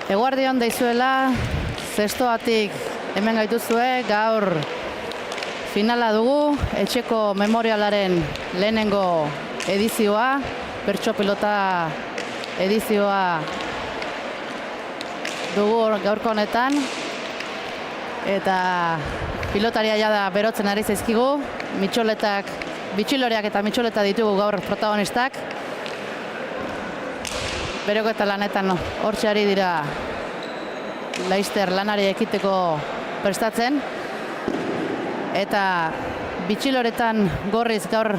Eguardion deizuela, zestoatik hemen gaituzue, gaur finala dugu, etxeko memorialaren lehenengo edizioa, bertso pilota edizioa dugu gaurko honetan, eta pilotaria jada berotzen ari zaizkigu, bitxiloreak eta mitxoleta ditugu gaur protagonistak. Beroko eta lanetan hortxe ari dira laizter lanari ekiteko prestatzen. Eta bitxiloretan gorriz gaur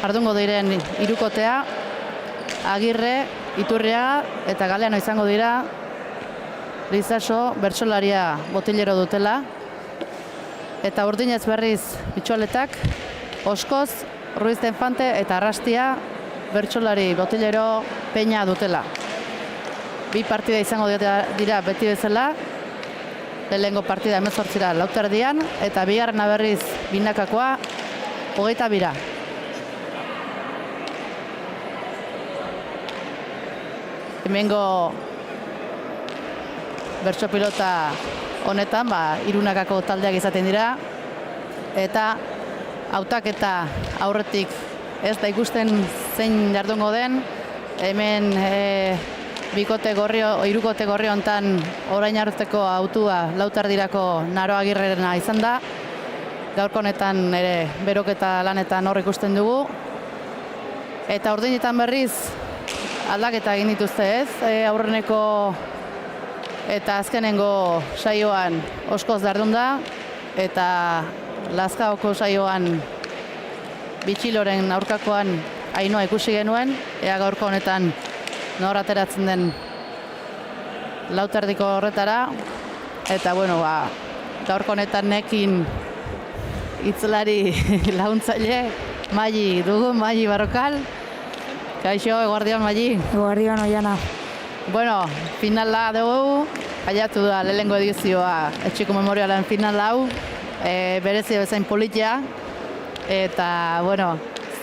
ardungo diren hirukotea, Agirre, Iturria eta Galeano izango dira, Lizaso, bertsolaria botillero dutela. Eta urdinez berriz bitxoletak, Oskoz, Ruiz de Infante eta Arrastia, bertsolari botillero Peña dutela. Bi partida izango dira beti bezala, lehengo partida 18 lauterdian, eta bigarrena berriz binakakoa 22. Hemengo bertso pilota honetan, irunakako taldeak izaten dira, eta hautaketa aurretik ez da ikusten zein jardungo den. Hemen hirukote gorri hontan orain arteko autua lautardirako Naro Agirrerena izan da. Gaurko honetan ere beroketa lanetan hor ikusten dugu. Eta urdinetan berriz aldaketa egin dituzte ez. Aurreneko eta azkenengo saioan Oskoz dardun da, eta Lazkaoko saioan bitxiloren aurkakoan Ainoa ikusi genuen, ea gaurko honetan nor ateratzen den lauterdiko horretara. Eta gaurko honetan nekin hitzlari laguntzaile Maili dugu, Maili Barrokal. Kaixo, eguardion Maili. Eguardion Oiana. Finala dugu, aiatu da lehenengo edizioa etxeko memorialen final hau, berezia bezain politia, eta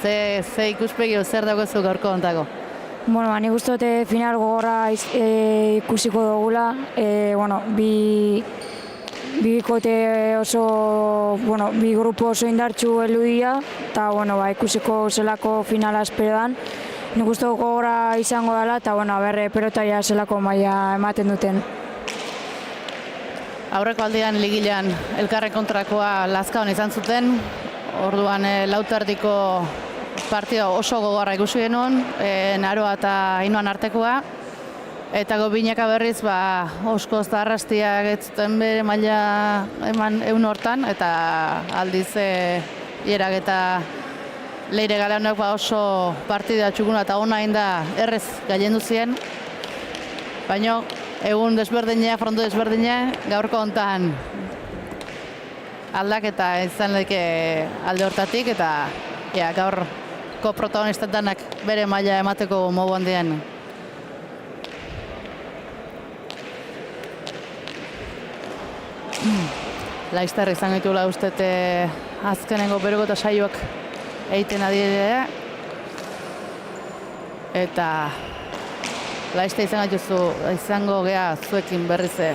ze ikuspegi zer dagoezu gaurko hontako? Nik uste dute final gogorra ikusiko dugula. Bi bikote oso, bi grupo oso indartsu heldu dira, eta ikusiko zelako finala esperan. Nik uste gogorra izango dela, eta pelotaria zelako maila ematen duten. Aurreko aldean ligilean elkarren kontrakoa Lazkaon izan zuten, orduan lauterdiko partida oso gogorra ikusi genuen, Naroa eta Ainoan artekoa, eta binaka berriz Oskoz eta Arrastia getzuten bere maila eman egun hortan, eta aldiz Ierak eta Leire Galeanoak oso partida txukuna eta ona da errez gailendu ziren, baina egun desberdina, fronto desberdina, gaurko hontan aldaketa izan leke alde hortatik, eta gaurko protagonistetanak bere maila emateko modu handian. Laizter izan gaituela ustez azkenengo beroko eta saioak egiten adire, eta Laizter izango gea zuekin berriz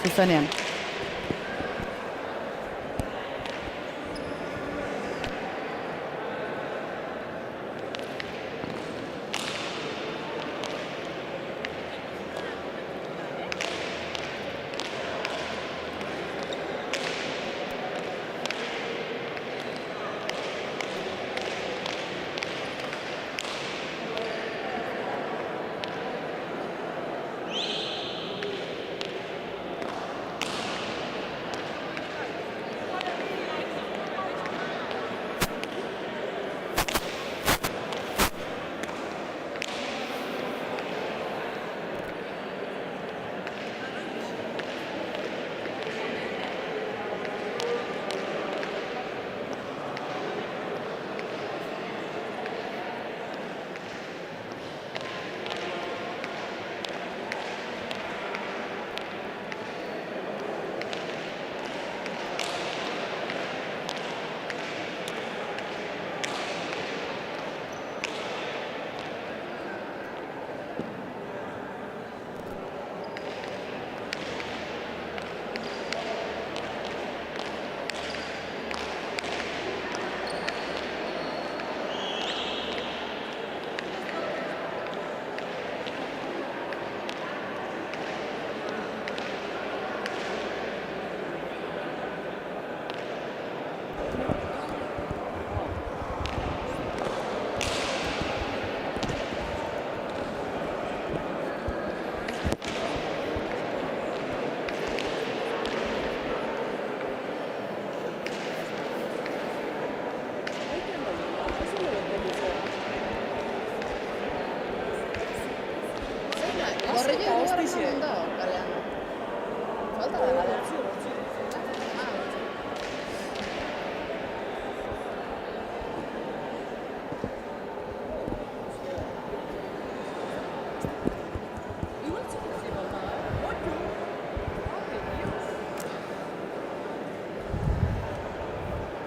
zuzenean.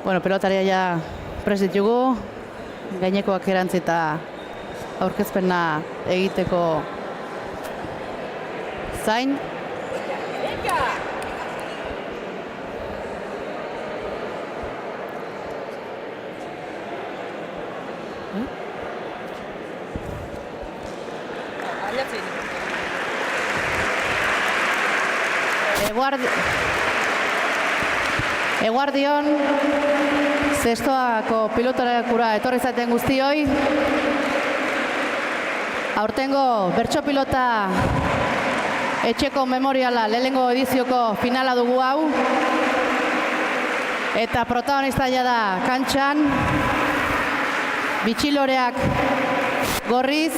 Bueno, pelotaria ja prest ditugu, gainekoak erantzita aurkezpena egiteko zain. Eguardion, zestoako pilotarekura etorri zaten guztioi. Aurtengo bertso pilota etxeko memoriala lehenengo edizioko finala dugu hau. Eta protagonista da kantxan, bitxiloreak gorriz,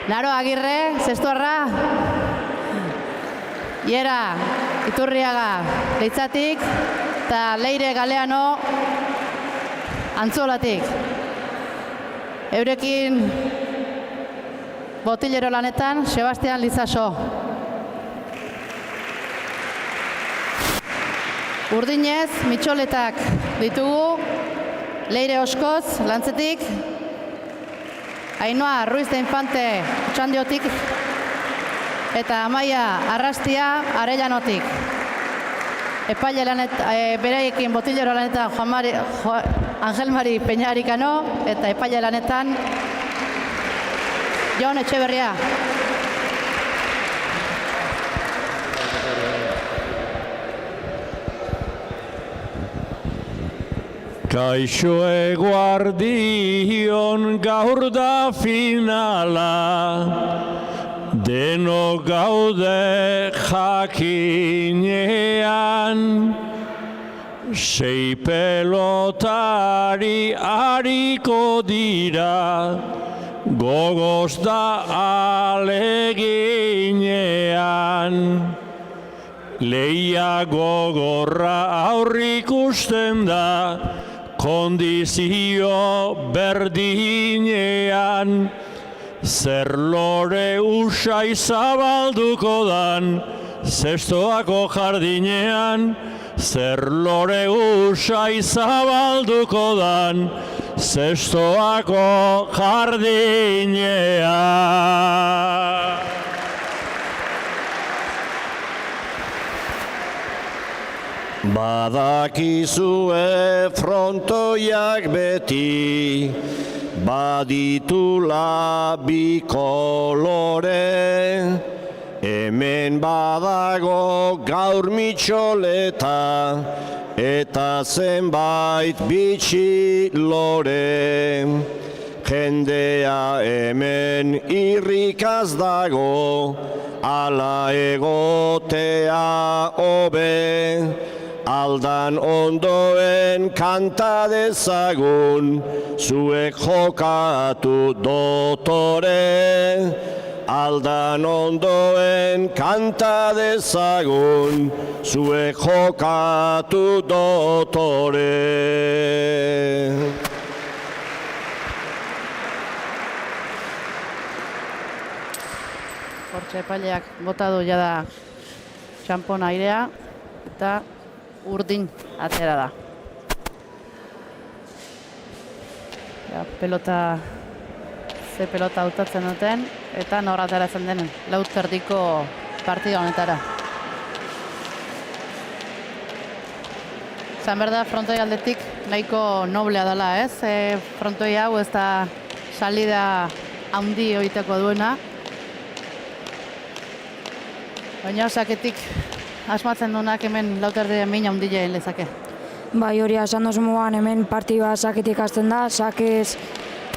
Naro Agirre, zestoarra, Iera Iturriaga Leitzatik, eta Leire Galeano Antzolatik. Eurekin botilero lanetan, Sebastian Lizaso. Urdinez, mitxoletak ditugu, Leire Oskoz, Lantzetik, Ainhoa Ruiz de Infante, Txandiotik, eta Amaia Arrastia, Arellanotik. Epaile beraiekin botilero lanetan Angel Mari Peñarikano, eta epaile lanetan Jon Etxeberria. Kaixo eguardion gaur da finala, denok gaude jakinean, sei pelotari hariko dira, gogoz da aleginean. Leia gogorra aurrikusten da, kondizio berdinean, zer lore usai zabalduko dan, zestoako jardinean, zer lore usai zabalduko dan, zestoako jardinean. Badakizue frontoiak beti, baditula bi kolore, hemen badago gaur mitxoleta, eta zenbait bitxi lore. Jendea hemen irrikaz dago, ala egotea hobe. Aldan ondoen kanta dezagun, zuek jokatu dotore. Aldan ondoen kanta dezagun, zuek jokatu dotore. Hortxe epaileak bota du jada txampon airea, eta urdin atera da. Ja, ze pelota hautatzen duten, eta nor ateratzen denen, laut erdiko partida honetara. Zan berda, frontoi aldetik nahiko noblea dela, ez? Frontoi hau ez da salida handi hoiteko duena. Baina saketik asmatzen duenak hemen lauterdean mina hundileen lezake. Bai, hori esan dozu moan hemen partida saketik hasten da, sakez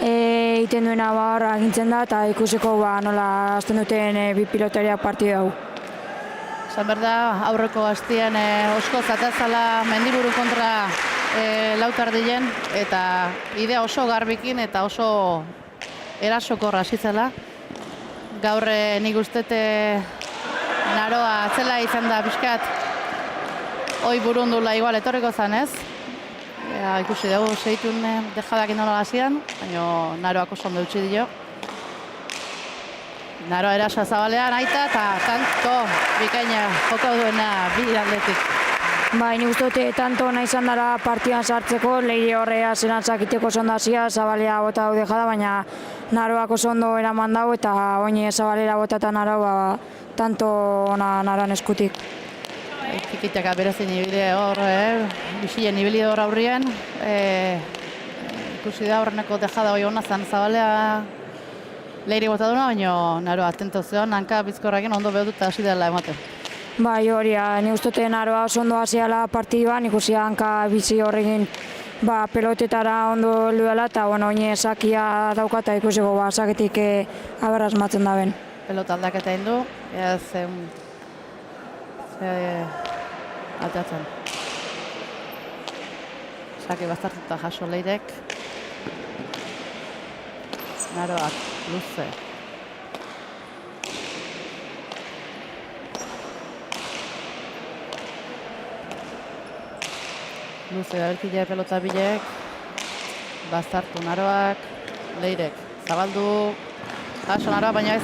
egiten duena agintzen da, eta ikusiko nola hasten duten bi pilotariak partida hau. Zan berda, aurreko hastian Oskoz atazala Mendiburu kontra lautardien, eta idea oso garbikin eta oso erasokor hasi zela. Gaur nik ustete naroa atzela izan da pixkat. Hoi burundula igual etorriko zan, ez? Ikusi dugu seitun dejadak indola gazian, baina naroak oso ondo utzi dio. Naroa erasoa zabalean, aita eta tanto bikaina joko duena bi aldetik. Bai, nik uste dute tanto nahi izan dara partidan sartzeko, Leire horrea zelan zakiteko zondazia, zabalea bota daude jada, baina naroak oso ondo eraman dau eta oine zabalera bota eta naroa tanto naroan eskutik. Txikitaka berezin ibile hor, bisilen ibili hor aurrien, ikusi da horreneko dejada hori hona zan zabalea Leire bota duna, baina naroa atento zeon, hanka bizkorrakin ondo behut eta hasi dela ematen. Bai, hori, nik uste naroa oso ondo hasiala partiduan, ikusi hanka bizi horrekin pelotetara ondo luela eta oine sakia daukata ikusiko saketik aberraz matzen da ben. Pelota aldaketa indu, zen atatzen. Saki bastartuta jaso Leirek. Naroak, luze. Luze gaberkile pelota bilek, bastartu naroak, Leirek zabaldu, jaso naroa, baina ez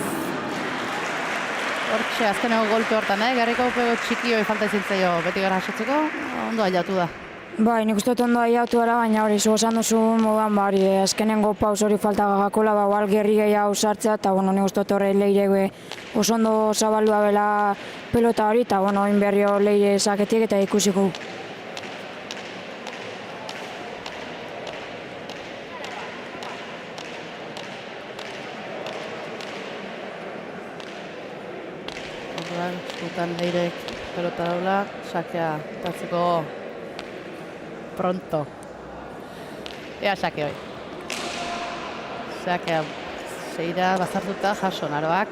hortxe azkeneko golpe hortan, garriko txikioi falta izin zaio beti gara jasotzeko, ondo aiatu da. Bai, nik uste ondo aiatu dara, baina hori zuozan duzun moduan, azkenengo paus hori falta gagakola, igual gerri gehiago sartzea, eta nik uste horre Leire oso ondo zabaldua bela pelota hori, eta oin berrio Leire saketik eta ikusiko. Eskutan Leirek pelota daula, sakea tatzeko pronto. Ea sake hoi. Sakea seira bazartuta jaso naroak.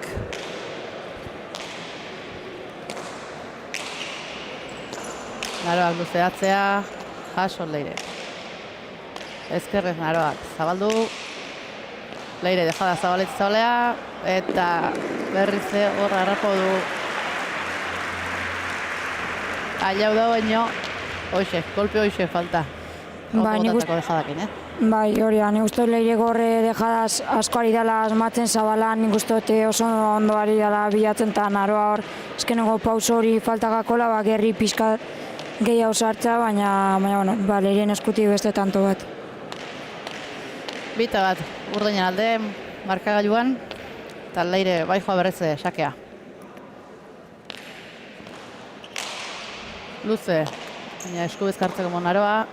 Naroak luzeatzea, jaso Leirek. Ezkerrez naroak zabaldu. Leire dejada zabaletzi zabalea, eta berriz hor harrapo du. Aiau da baino, hoxe, golpe hoxe falta. Botatako dejadakin, Bai, hori da, nik uste Leire gorre dejadaz asko ari dela asmatzen zabalan, nik uste oso ondo ari dela bilatzen eta naroa hor eskeneko pauso hori faltagakola, gerri pixka gehiago sartza, baina Leiren eskutik beste tanto bat. Bita bat, urdeinen alde, markagailuan, eta Leire bai joa berrez sakea. Luze, baina esku bizkartzeko monaroa.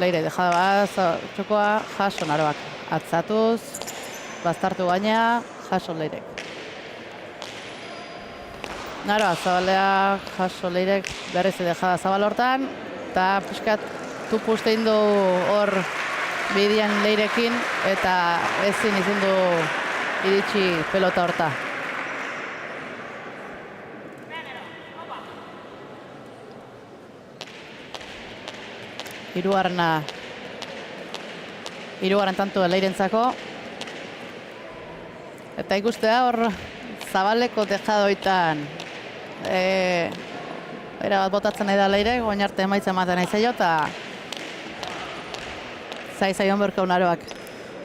Leire dejada bat, txokoa, jaso naroak. Atzatuz, bastartu baina, jaso Leirek. Naroa zabalea, jaso Leirek, berriz dejada zabal hortan, eta pixkat tupuste indu hor bidian Leirekin, eta ezin izin du iritsi pelota horta. Hirugarren tanto Leirentzako. Eta ikustea hor zabaleko tejadoitan era bat botatzen nahi da Leirek, goin arte emaitza ematen nahi zaio, eta zaion berkau naroak.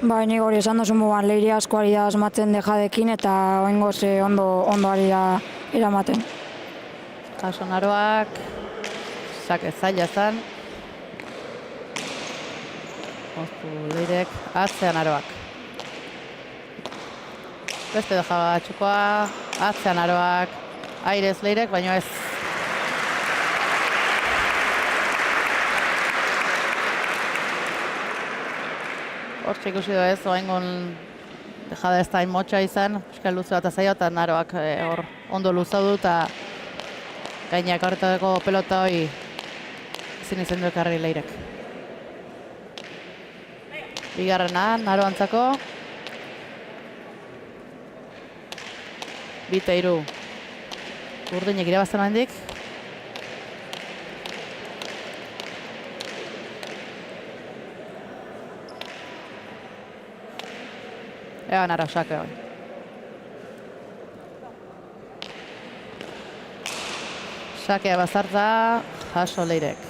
Bai, nik hori esan duzu mugan, Leire asko ari da asmatzen dejadekin, eta oingoz ondo ari da eramaten. Jaso naroak, sake zaila zan. Moztu Leirek, atzean aroak. Beste dejaba txukoa, atzean aroak, airez Leirek, baino ez. Hortxe ikusi du ez, oaingon dejada ez da motxa izan, euskal luze bat azaio, eta naroak hor ondo luzau du, eta gainak horretako pelota hori ezin izan du ekarri Leirek. Bigarrena, naroantzako. Bita iru. Urdinek irabazten handik. Ega nara sake hori. Sakea bazartza, jaso Leirek.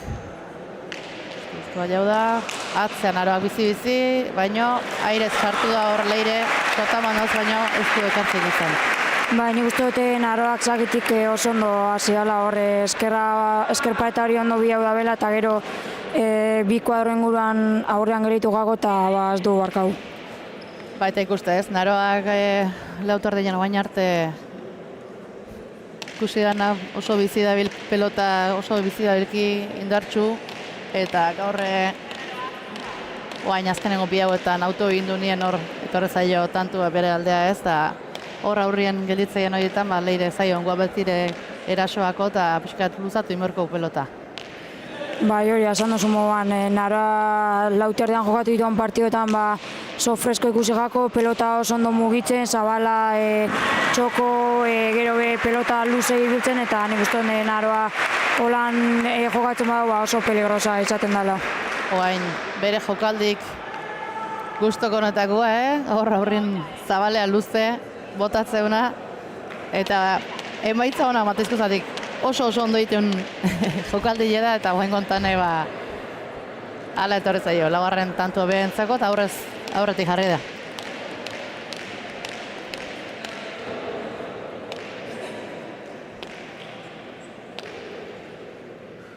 Iztua jau da, atzean aroak bizi-bizi, baino airez sartu da hor Leire, sotamanoz baino ez du ekartzen izan. Bai, nik uste dute naroak zakitik oso ondo hasi dela hor eskerpa eta hori ondo bi hau da bela eta gero bi kuadro inguruan aurrean geritu gago eta ez du barkau. Baita ikuste ez, naroak lautardean guain arte ikusi dana oso bizi dabil pelota, oso bizi dabilki indartsu eta gaur guain azkenengo bi hauetan auto egin du nien hor etorre zaio tantu bere aldea ez, eta hor aurrien gelditzeien horietan, Leire zaio guabetire erasoako eta pixkat luzatu inberko pelota. Bai, hori, esan duzu moduan, nara lauterdean jokatu dituan partidoetan so fresko ikusi gako, pelota oso ondo mugitzen, zabala, txoko, gero pelota luze ibiltzen eta nik uste naroa holan jokatzen badu oso peligrosa izaten dela. Oain, bere jokaldik gustoko netakoa, hor aurrien zabalea luze, botatzeuna, eta emaitza hona matizkozatik oso ondo dituen jokaldile da, eta guen kontan ala etorri zaio, laugarren tantua behentzako, eta aurretik jarri da.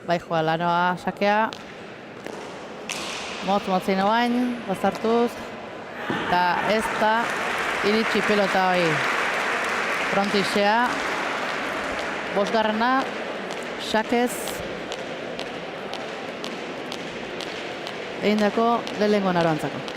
Bai joa Lanoa sakea, motz-motzin oain, bazartuz, eta ez da iritsi pelota hori frontixea, bosgarrena, sakez, egindako lehengo naroantzako.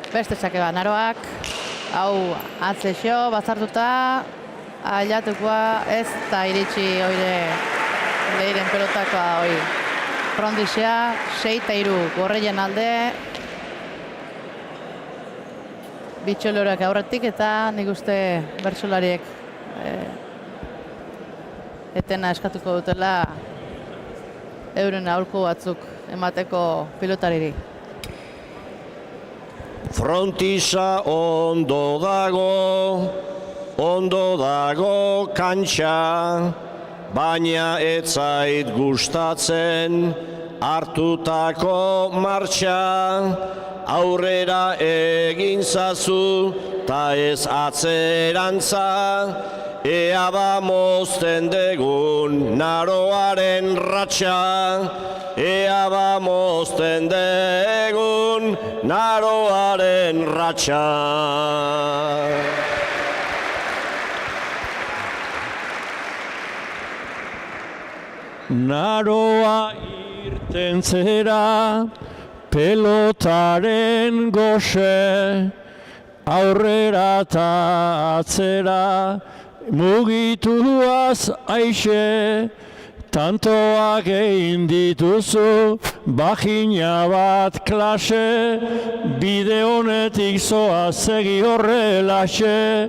Beste sake bat, naroak, hau atzexo, bazartuta, ailatukoa ez da iritsi oire Leiren pelotakoa hoi. Frondixea, 6-3 gorreien alde, bitxolorak aurretik eta nik uste bertsolariek etena eskatuko dutela euren aholku batzuk emateko pilotariri. Frontisa ondo dago kantxa, baina ez zait gustatzen hartutako martxa, aurrera egin zazu ta ez atzerantza, ea mozten degun naroaren ratxa, ea mozten degun naroaren ratxa. Naroa irten zera, pelotaren goxe, aurrera eta atzera, mugituaz aixe, tantoak egin dituzu, bajina bat klase, bide honetik zoaz segi horrelaxe,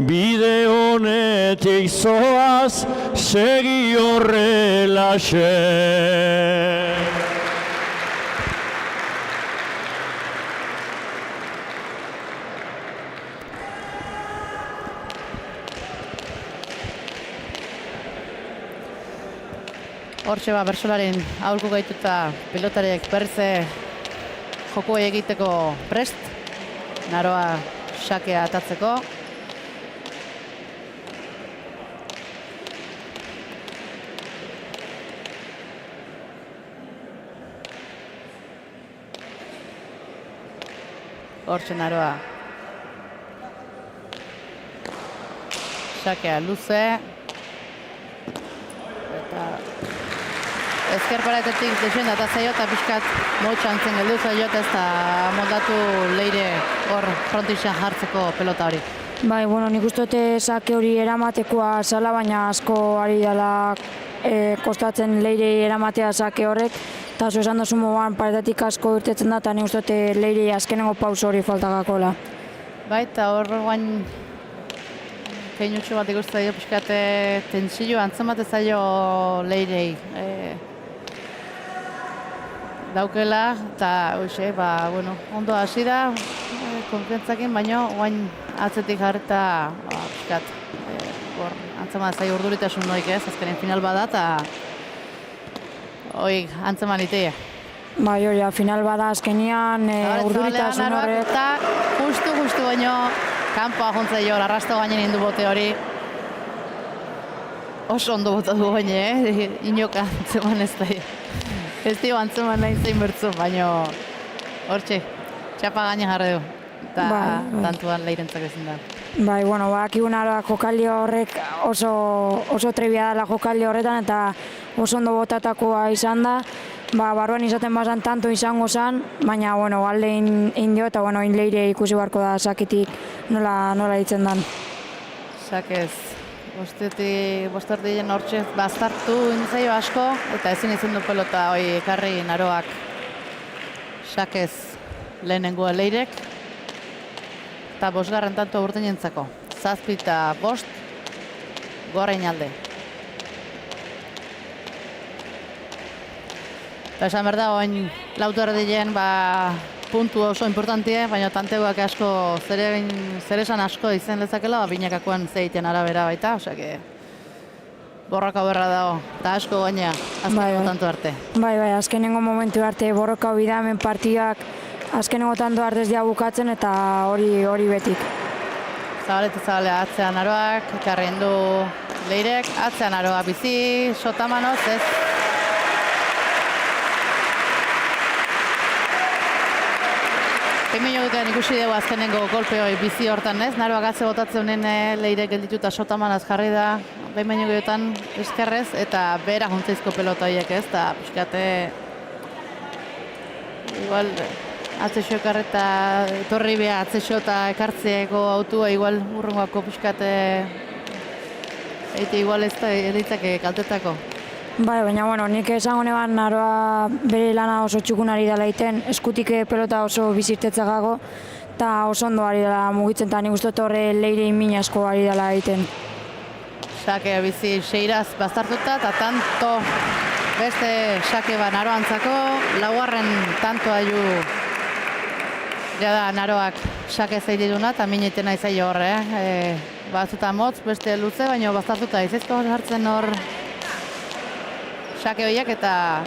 bide honetik zoaz segi horrelaxe. Hortxe bertsolaren aholku gaituta pilotariek berrize joko egiteko prest, naroa sakea atatzeko. Hortxe naroa sakea luze eta ezker paratetik desenda eta zaio eta pixkat motxantzen geldu zaio ez da moldatu Leire hor frontixan jartzeko pelota hori. Bai, nik uste dute sake hori eramatekoa zela, baina asko ari dela kostatzen Leire eramatea sake horrek. Eta oso esan duzu moduan paretatik asko irtetzen da, eta nik uste dut Leirei azkenengo pauso hori faltagakola. Bai, eta hor guain keinutxo bat ikusten zaio pixkate tentsillo antzemate zaio Leirei. Daukela, eta bueno, ondo hasi da, konfiantzakin, baina guain atzetik jarreta pixkat. Antzeman zaio urduritasun noik ez, azkenen final bada, eta hoik antzeman itea. Bai, hori, final bada azkenian urduritasun horrek. Eta justu baino, kanpoa jontza jo, arrasto gainen indu bote hori. Oso ondo botatu baina, inoka antzeman ez da. Ez dio antzeman nahi zein bertzu, baina hortxe, txapa gaine jarri du. Eta tantuan Leirentzak ezin da. Bai, bueno, bakigun aroak jokaldi horrek oso trebia dela jokaldi horretan eta oso ondo botatakoa izan da. Barruan izaten bazan tanto izango zen, baina, bueno, alde egin dio eta, bueno, Leire ikusi beharko da saketik nola ditzen dan. Sakez, bostertien hortxe baztartu intzaio asko, eta ezin izan du pelota hori ekarri naroak. Sakez lehenengoa Leirek, eta 5. tanto urteinentzako. 7 eta 5, gorein alde. Eta esan behar da, oin lautu erdien puntu oso importantie, baina tantegoak asko zer esan asko izen lezakela, binakakoan zeiten arabera baita, osea, borroka berra dago, eta asko gaina, azkenengo tanto arte. Bai, azkenengo momentu arte borroka hori da, hemen partiak azkenengo tanto arte ez dira bukatzen eta hori betik. Zabale atzean aroak, ekarrien du Leirek, atzean aroa bizi, sotamanoz, ez? Hemen jogutean ikusi dugu azkenengo golpe hori bizi hortan, ez? Naroak atze botatzen honen Leirek geldituta sotamanaz jarri da, behin jogutean eskerrez, eta bera juntzeizko pelota horiek, ez? Eta pixkate, igual, atzexo ekarreta, torri beha atzexo eta ekartzeeko autua, igual, urrengoako pixkate, eite igual ez da, elitzake kaltetako. Bai, baina, bueno, nik esango neban Naroa bere lana oso txukunari dela iten, eskutik pelota oso bizirtetzagago, eta oso ondo ari dela mugitzen, eta nik uste horre Leirei min asko ari dela egiten. Sake bizi seiraz baztartuta, eta tanto beste sake Naroantzako, 4. tantoa ju jada Naroak sake zeididuna, eta mineten nahi zailo horre, batzuta motz, beste luze, baina baztartuta izaizko hartzen hor sake horiek eta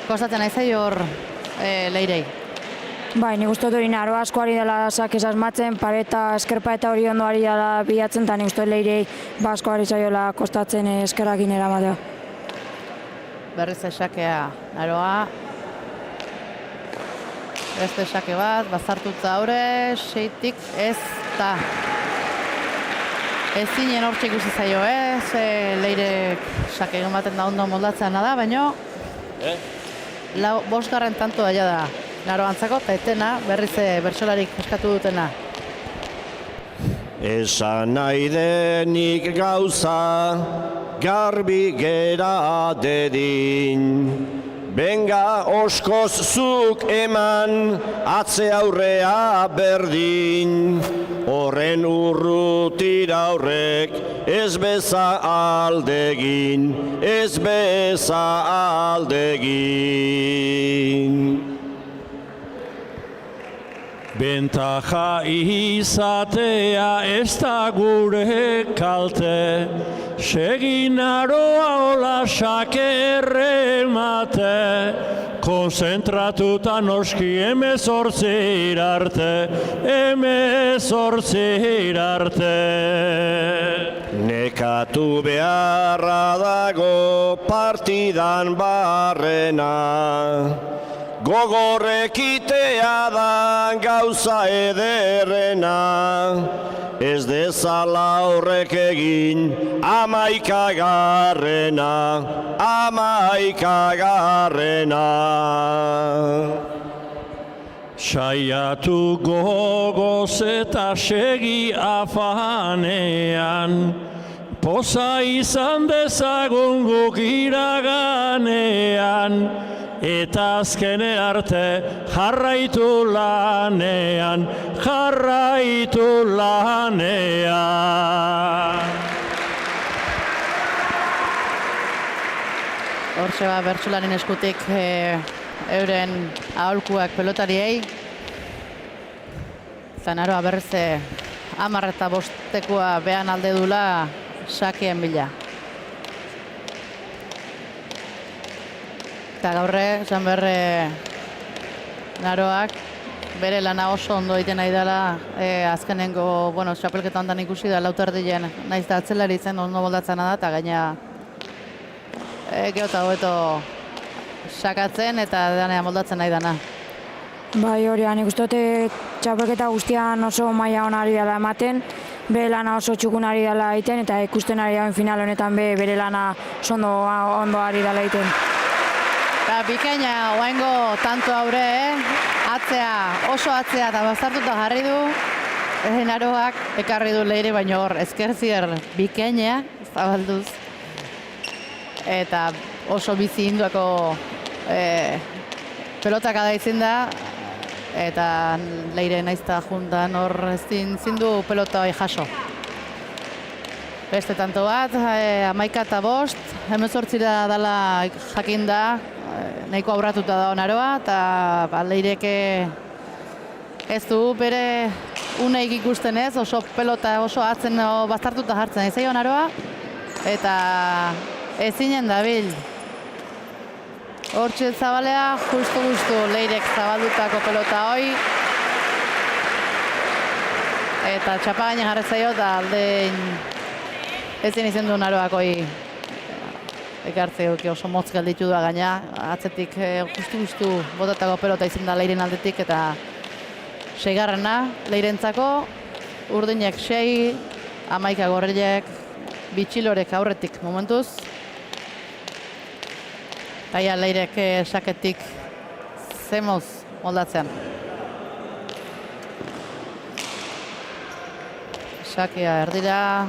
kostatzen nahi zailo hor Leirei. Bai, nik uste hori Naroa asko ari dela sakez asmatzen, pareta, eskerpa eta hori ondo ari dela bilatzen, eta nik uste Leirei asko ari zaiola kostatzen eskerrakin eramatea. Berriz esakea Naroa. Beste sake bat, bazartutza haure, 6tik ez da. Ez zinen hortxe ikusi zaio, ez? Leirek sake egun baten da ondo moldatzen da, baina 5. tanto daia da Naroantzako, eta etena berriz bertsolarik eskatu dutena. Esan nahi denik gauza, garbi gera dedin. Benga oskoz zuk eman, atze aurrea berdin. Horren urrutira horrek, ez beza aldegin, ez beza aldegin. Bentaja izatea ez da gure kalte, segin Naroa hola sakerre mate, konzentratuta noski 18 arte, 18 arte. Nekatu beharra dago partidan barrena, gogorrekitea da gauza ederrena, ez dezala horrek egin 11. 11. Saiatu gogoz eta segi afanean, poza izan dezagun guk iraganean, eta azkene arte jarraitu lanean, jarraitu lanean. Hortxe bertsolarin eskutik euren aholkuak pelotariei. Zanaroa berriz 10-5 behan alde dula sakien bila. Eta gaurre, esan berre Naroak bere lana oso ondo egiten nahi dela, azkenengo, txapelketa ondan ikusi da lauterdien, naiz da atzelari zen ondo moldatzena da, eta gaina geota hobeto sakatzen eta danea moldatzen nahi dana. Bai, hori, nik uste dute txapelketa guztian oso maila ona ari dela ematen, bere lana oso txukun ari dela egiten, eta ikusten ari dauen final honetan bere lana ondo ari dela egiten. Bikaina, oaingo tanto aurre, oso atzea eta bastartuta jarri du, Naroak ekarri du Leire, baina hor ezkerzier bikaina zabalduz, eta oso bizi induako pelotak adaitzen da, eta Leire naizta juntan hor ezin du pelota jaso. Beste tanto bat, 11-5, 18 dela jakin da, nahiko aurratuta da Naroa, eta Leireke ez du bere uneik ikusten ez, oso pelota oso atzen bastartuta jartzen ez zaio Naroa, eta ezinen dabil. Hortxe zabalea, justu Leirek zabaldutako pelota hoi, eta txapa gaine jarri zaio, eta aldein ezin izen du Naroak hoi ekartze oso motz gelditu da gaina, atzetik justu botatako pelota izin da Leiren aldetik, eta 6. Leirentzako, urdinek 6, 11 gorrilek, bitxilorek aurretik momentuz. Taia Leirek saketik zemoz moldatzean. Sakea erdira.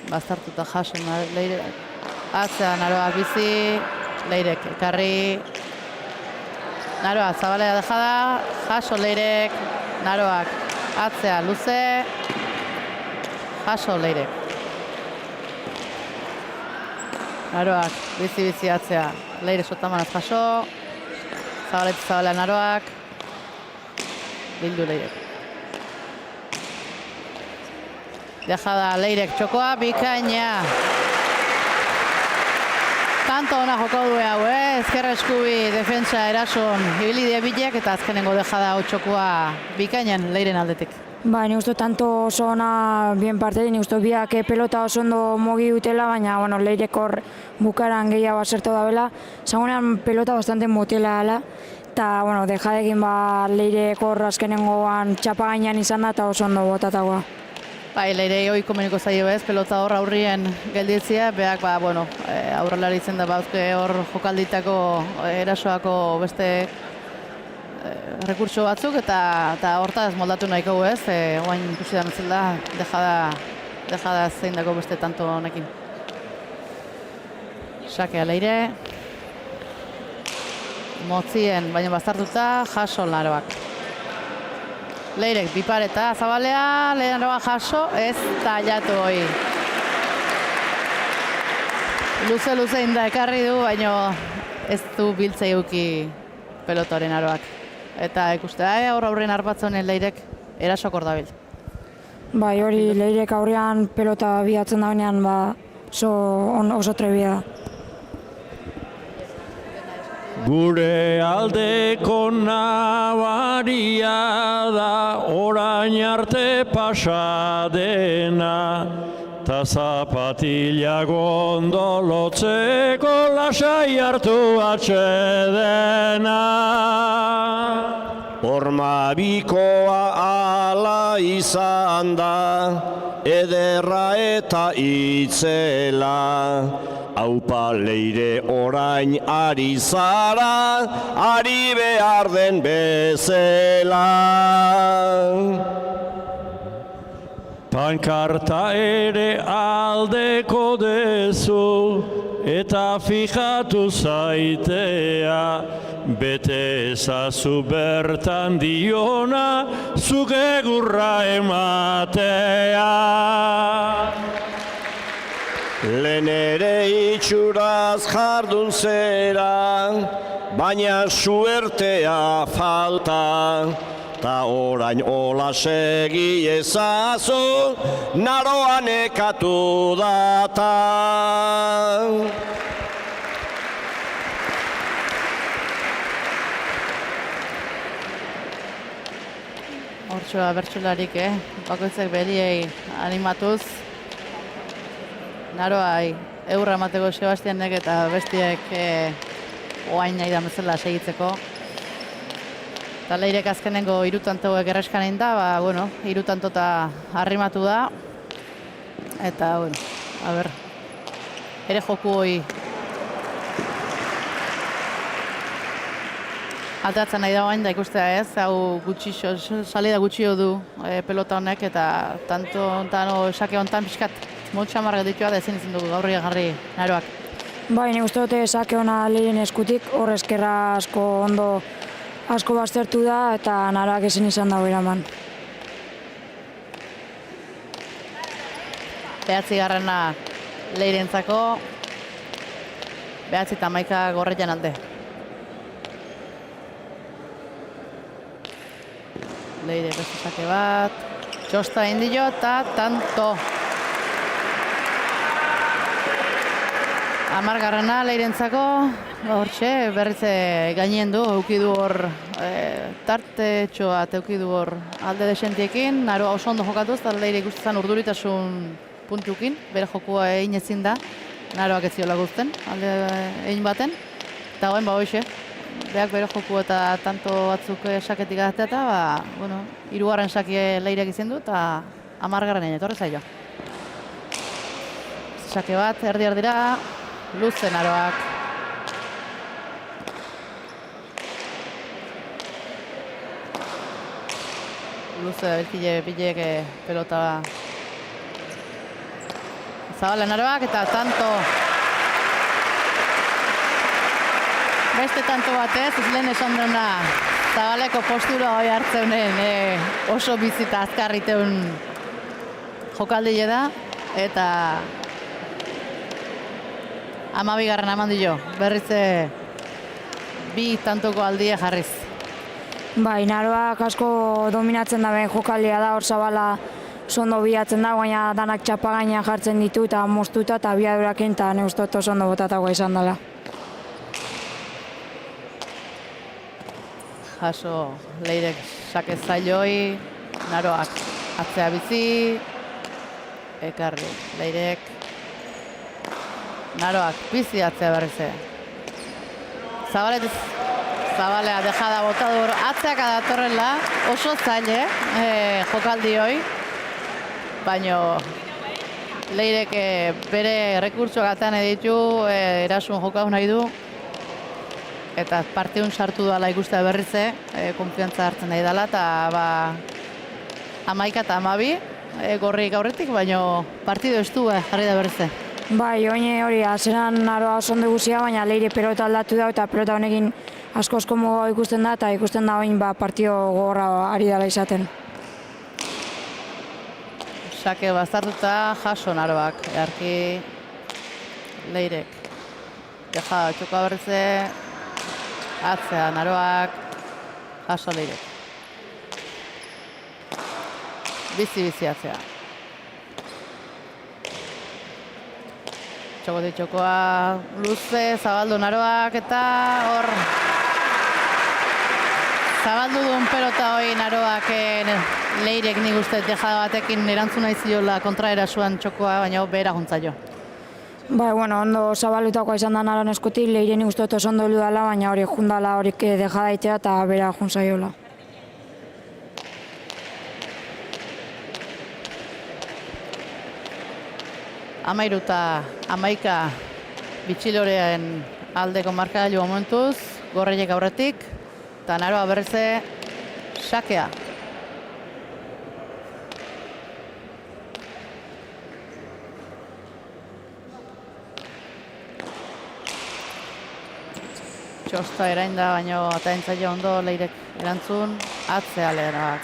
Bastartuta jaso Leire. Atzea Naroa bizi. Leirek ekarri. Naroa zabalea dejada. Jaso Leirek. Naroak atzea luze. Jaso Leirek. Naroak bizi atzea. Leire sotamanaz jaso. Zabalea Naroak. Bildu Leirek. Dejada Leirek txokoa, bikaina. Tanto ona joko du hau, ezkerra eskubi defentsa erason ibilidea bilak, eta azkenengo dejada hau txokoa bikainan Leiren aldetik. Bai, nik uste tanto oso ona bien parte, nik uste biak pelota oso ondo mogi dutela, baina Leirek hor bukaran gehiago asertu da bela. Zagunean pelota bastante motela dela, eta dejadekin Leirek hor azkenengoan txapa gainean izan da, eta oso ondo botatagoa. Bai, Leirei hoi komeniko zaio ez, pelota hor aurrien gelditzea, beak, aurrelari izen da bauzke hor jokalditako erasoako beste rekurtso batzuk, eta hortaz moldatu nahiko ez, oain ikusi da metzela da, dejada zein dago beste tanto honekin. Sakea Leire. Motzien, baina bastartuta, jaso Naroak. Leirek bipareta zabalea, Naroa jaso, ez tallatu hoi. Luze inda ekarri du, baina ez du biltzei uki pelotaren Naroak. Eta ikuste, aurren arpatzonen Leirek erasokor dabil. Bai, hori Leirek aurrean pelota bihatzen daunean oso trebia da. Gure aldeko nabaria da orain arte pasadena, ta zapatila gondolotzeko lasai hartu atxedena. Horma bikoa ala izan da, ederra eta itzela. Aupa Leire orain ari zara, ari behar den bezela. Pankarta ere aldeko dezu, eta eta fijatu zaitea, bete ezazu bertan diona, zuk egurra ematea. Lehen ere itxuraz jardun zera, baina suertea falta, ta orain hola segi ezazu, naroa nekatu data. Hortxoa bertsolarik, bakoitzak beriei animatuz. Naroai eurra emateko Sebastianek eta bestiek oain nahi da bezala segitzeko. Eta Leirek azkenengo 3 tantoek erreskan egin da, bueno, 3 tantota arrimatu da. Eta, bueno, a ber, ere joku hoi altatzen nahi da oain da ikustea ez, hau salida gutxio du pelota honek eta tanto ontan, sake hontan pixkat motxamarrak ditua da ezin dugu gaurri agarri Naroak. Bai, nik uste dute sake ona Leiren eskutik, hor eskerra asko baztertu da eta Naroak ezin izan dago eraman. 9. Leirentzako, 9-11 Gorretan alde. Leire beste sake bat, txosta indio eta tanto. 10. Leirentzako, hortxe, berriz gainien du, eukidu hor tarte txoa, eukidu hor alde desentiekin, Naroa oso ondo jokatuz, eta Leire ikusten urduritasun puntukin, bere jokua egin ezin da, Naroak ez ziola guzten, alde egin baten, eta goen hoxe, beak bere joku eta tanto batzuk saketik ahatea eta, bueno, 3. sakie Leireak izin du, eta 10. egin etorri zailo. Sake bat, erdi-erdira, luze Naroak. Luze da bilek pelota Zabala Naroak eta tanto. Beste tanto batez, ez lehen esan duena Zabaleko postura hori hartzeunen oso bizita azkarriteun jokaldile da eta 12. eman dio, berriz 2 tantoko aldie jarriz. Bai, Naroak asko dominatzen da ben jokaldea da, hor Zabala ondo bilatzen da, baina danak txapagainan jartzen ditu eta moztuta eta biadurakin eta ne uste oso ondo botatagoa izan dela. Jaso Leirek sake zailoi, Naroak atzea bizi, ekarri Leirek, Naroak bizi atzea berrize. Zabalea dejada botadur atzeak adatorrela, oso zaile jokaldi hoi, baina Leirek bere rekurtsoak atean editu, erasun jokau nahi du, eta partiun sartu dala ikustea berrize, konfiantza hartzen nahi dela, eta 11 eta 12 gorrik aurretik, baina partido estu jarri da berrize. Bai, oine hori, azeran Naroa oso ondo guzia, baina Leire pelota aldatu da, eta pelota honekin asko modu ikusten da, eta ikusten da oin partio gogorra ari dela izaten. Sake bazartuta jaso Naroak, earki Leirek. Deja txoka berrize, atzea Naroak, jaso Leirek. Bizi atzea. Txokoa luze, zabaldu Naroak eta hor zabaldu duen pelota hori Naroak Leirek nik uste dejada batekin erantzuna iziola kontraerasuan txokoa, baina behera juntzaio. Bai, bueno, ondo zabalutakoa izan da Naroan eskutik, Leire nik uste oso ondo dela, baina hori jundala horik dejada itea eta behera juntzaiola. Amairu eta 11 bitxilorean aldeko markagailu momentuz, Gorreiek aurretik, eta Naroa berrize sakea. Txosta erain da, baina ataintzaile ondo Leirek erantzun, atzea lehenak.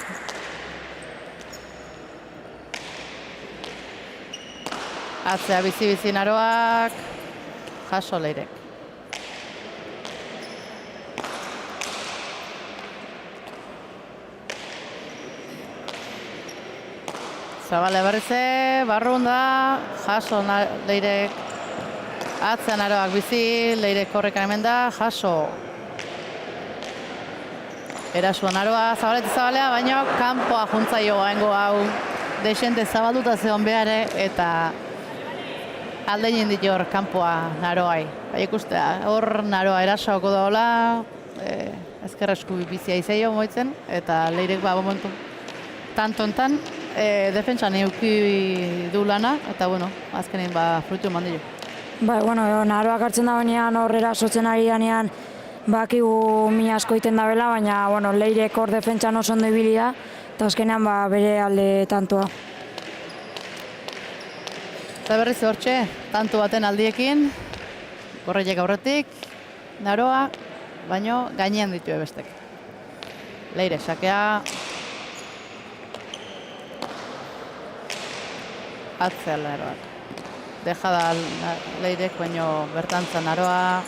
Atzea bizi-bizi Naroak, jaso Leirek. Zabale berrize, barrun da, jaso Leirek. Atzea Naroak bizi, Leirek korrekan hemen da, jaso. Erasua Naroa, zabalea, baina kanpoa juntzaio gaengo hau. Desente zabalduta zeon behare, eta aldein ditor kanpoa Naroai. Bai ikustea, hor Naroa erasauko daola, ezker esku bizia izaio moitzen, eta Leirek momentu tantontan, defentsan euki du lana, eta bueno, azkenein fruitu eman dio. Bai, bueno, Naroak hartzen da banean horrera sotzen ari danean bakigu mina asko iten da bela, baina bueno, Leirek hor defentsan oso ondo ibili da, eta azkenean bere alde tantoa. Eta berriz hortxe, tanto baten aldiekin, Gorreiek aurretik, Naroa, baino gainean ditu bestek. Leire, sakea. Atzea Naroak. Deja da Leirek, baino bertantza Naroa.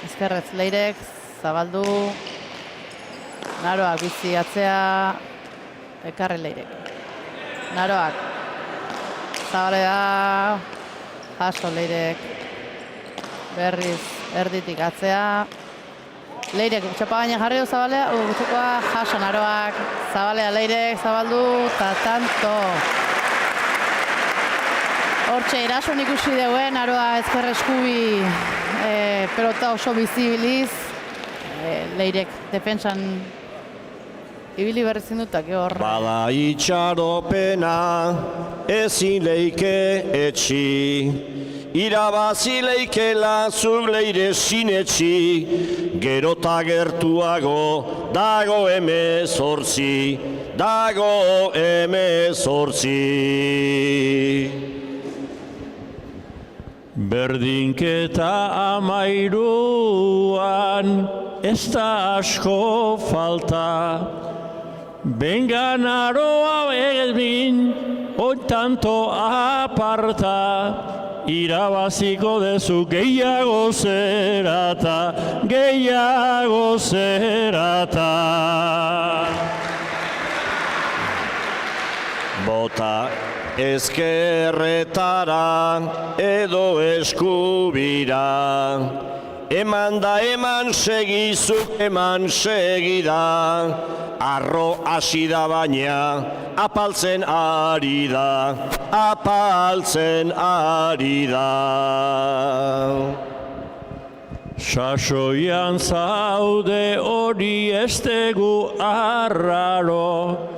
Ezkerrez Leirek, zabaldu. Naroak bizi atzea, ekarri Leirek. Naroak, zabale da, jaso Leirek. Berriz erditik atzea. Leirek txapa gaina jarri du zabalea, gutxokoa jaso Naroak. Zabalea Leirek, zabaldu, eta tanto. Hortxe, erason ikusi duen, Naroa ezker eskubi pelota oso bizibiliz. Leirek defentsan ibili berrizin dutak hor. Bada itxaropena ezin leike etxi, irabazi leikela zuk Leire sinetxi, gerota gertuago dago 18, dago 18. Berdinketa 13an ez da asko falta, benga Naroa egin tanto aparta, irabaziko dezu gehiago zerata, gehiago zerata. Bota ezkerretara edo eskubira, eman da eman segizuk eman segida, arro hasi da baina apaltzen ari da, apaltzen ari da. Sasoian zaude hori ez dugu arraro,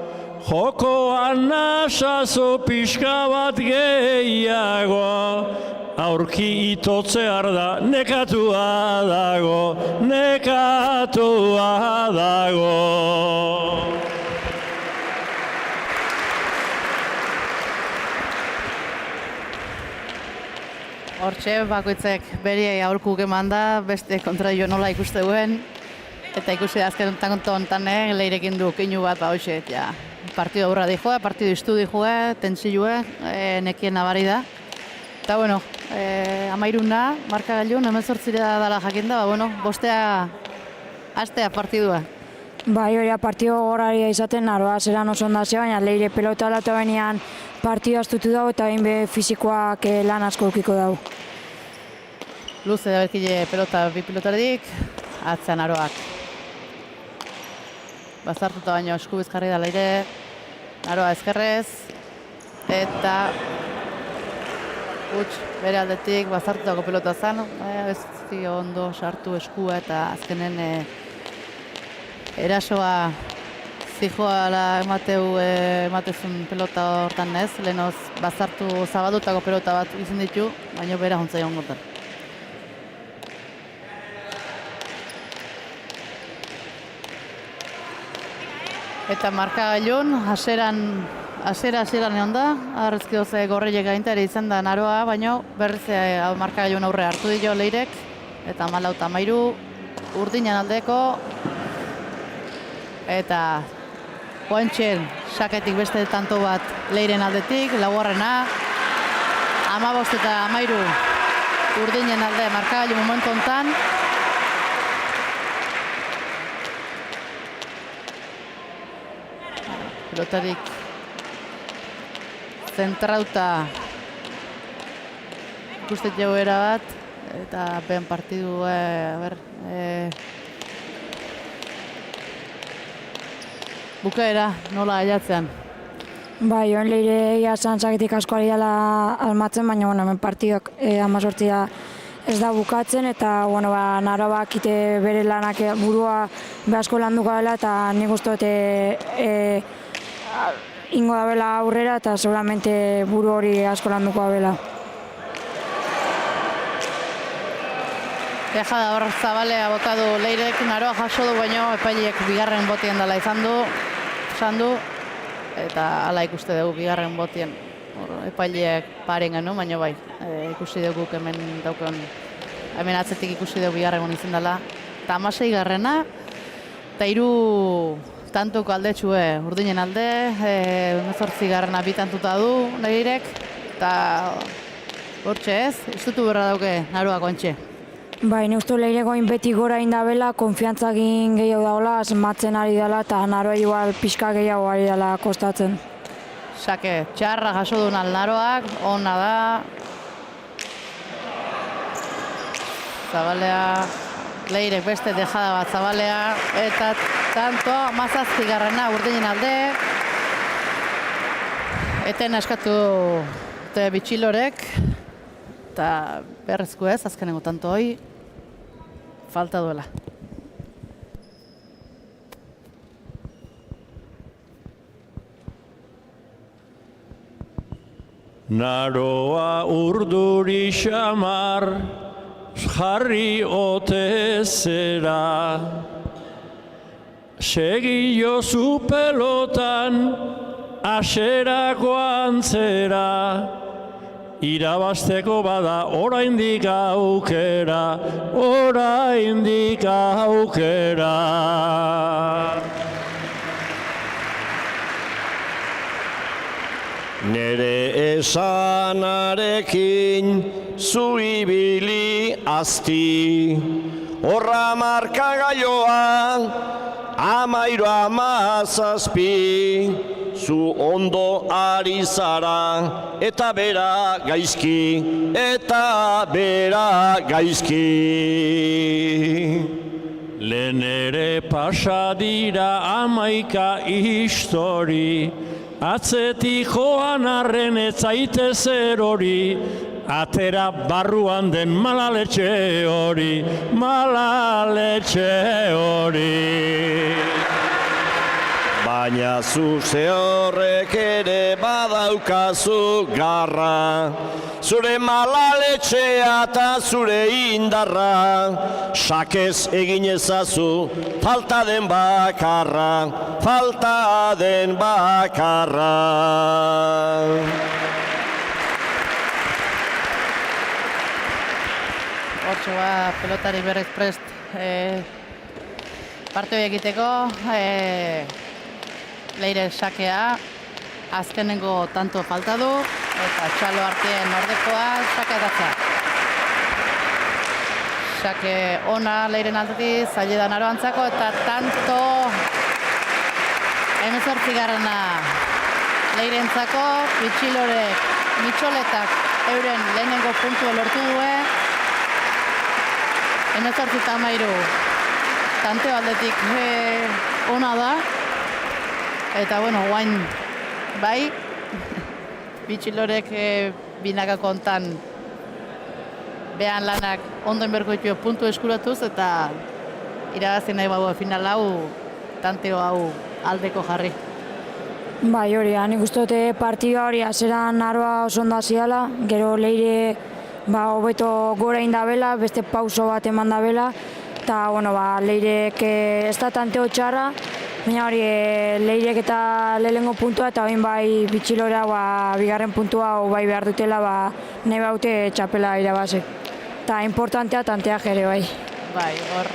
jokoan nasazo pixka bat gehiago, aurki itotzear da, nekatua dago, nekatua dago. Hortxe, bakoitzek beri aurkuk eman da, beste kontraio nola ikuste duen, eta ikusi azken honetan Leirekin du keinu bat hoxe, ja. Partido aurra dijoa, partido iztu dijoa, tentsilue, nekien nabari da. Eta, bueno, 13 marka gailun, 18 dala jakinda, bueno, bostea hastea partidua. Bai, hori partido goraria izaten, Naroa zelan oso ondazio, baina Leire pelota alatu benean partido astutu dago eta behin be fizikoak lan asko ukiko dago. Luze da berkile pelota bi pilotaredik, atzea Naroak. Bazartuta baino eskubiz jarri da Leire, Naroa ezkerrez, eta huts bere aldetik bazartutako pelota zan, ez ondo sartu eskua eta azkenen erasoa zijoala ematezun pelota hortan ez, lehenoz bazartu zabaldutako pelota bat izan ditu, baina bera jontzai ongotan. Eta markagailun, haseran Hasiera-hasieran egon da, arrezkioz gorriek gainta ere izan da naroa, baina berriz markagailuen aurre hartu dio Leirek, eta 14-13 Urdiñan aldeko, eta Guantxen saketik beste tanto bat Leiren aldetik, laugarrena, 15 eta 13 Urdiñen alde markagailu momentu hontan. Pelotarik zentrauta ikustet joera bat, eta ben partidu, bukaera nola aiatzean. Bai, joan Leire egia zantzaketik asko ari dela almatzen, baina hemen partidok 18 ez da bukatzen, eta Narobak ite bere lanak burua behasko landuko dela, eta nik uste dut ingo da bela aurrera, eta seguramente buru hori asko landuko da bela. Tejada hor Zabalea bota du Leirek, Naroa jaso du, baino epaileek bigarren botien dela izan du, eta hala ikuste dugu bigarren botien. Epaileek paren genu, baina bai, ikusi dugu hemen dauken, hemen atzetik ikusi dugu bigarren honi izan dela. Eta 16garrena, eta 3 tantuko aldetxue Urdinen alde, 18garrena 2 tantuta du Leirek, eta hortxe ez, ustutu berra dauke Naroa Guantxe. Bai, nik uste Leireko beti gora indabela, konfiantzagin gehiago dagoela, asmatzen ari dela, eta Naroa igual pixka gehiago ari dela kostatzen. Sake, txarra jaso duen Naroak, ona da. Zabalea, Leirek beste dejada bat Zabalea, eta tanto, 17garrena Urdinen alde. Eten eskatu Bitxilorek, eta berrezko ez, azkenengo tanto hoi, falta duela. Naroa urduri xamar, jarri ote zera. Segi jozu pelotan, aserako antzera. Irabazteko bada oraindik aukera, oraindik aukera. Nere esanarekin zu ibili azti, horra markagailua 13-17, zu ondo ari zara, eta bera gaizki, Lehen ere pasa dira 11 histori, atzetik joan arren ez zaitez erori, atera barruan den malaletxe hori, Baina zu horrek ere badaukazu garra, zure malaletxea eta zure indarra, sakez egin ezazu, falta den bakarra. Hortxe pelotari berrez prest partio egiteko, Leire sakea, azkenengo tanto falta du, eta txalo artien ordekoa sakeatatza. Sake ona Leiren aldetik, zaila da Naroantzako, eta tanto 18garrena Leirentzako, Bitxilorek, Mitxoletak euren lehenengo puntua lortu due, 18-13 tanteo aldetik ona da, eta guain bai, Bitxilorek binakako hontan behan lanak ondoen berko ditu puntu eskuratuz, eta irabazten nahi bau final hau, tanteo hau aldeko jarri. Bai, hori, nik uste dute partida hori azeran Naroa oso ondo hasiala, gero Leire hobeto gora indabela, beste pauso bat eman dabela, eta Leirek ez da tanteo txarra, baina hori Leirek eta lehenengo puntua eta oin bai bitxilora bigarren puntua bai behar dutela nahi baute txapela irabazi. Eta importantea tanteak ere bai. Bai, hor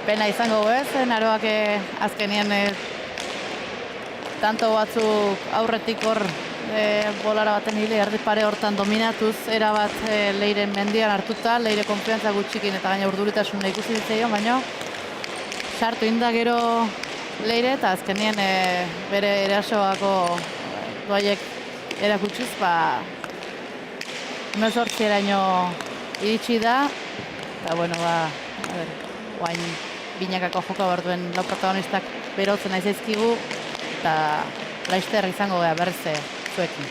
pena izango ez, Aroak azkenien tanto batzuk aurretik hor bolara baten hile erdi pare hortan dominatuz, erabat Leiren mendian hartuta, Leire konfiantza gutxikin eta gaina urduritasuna ikusi ditzaion, baina sartu inda gero Leire eta azkenien bere erasoako doaiek erakutsiz, 18eraino iritsi da, eta bueno, guain binakako joka behar duen lau protagonistak berotzen aizaizkigu, eta laizter izango gara berriz zuekin.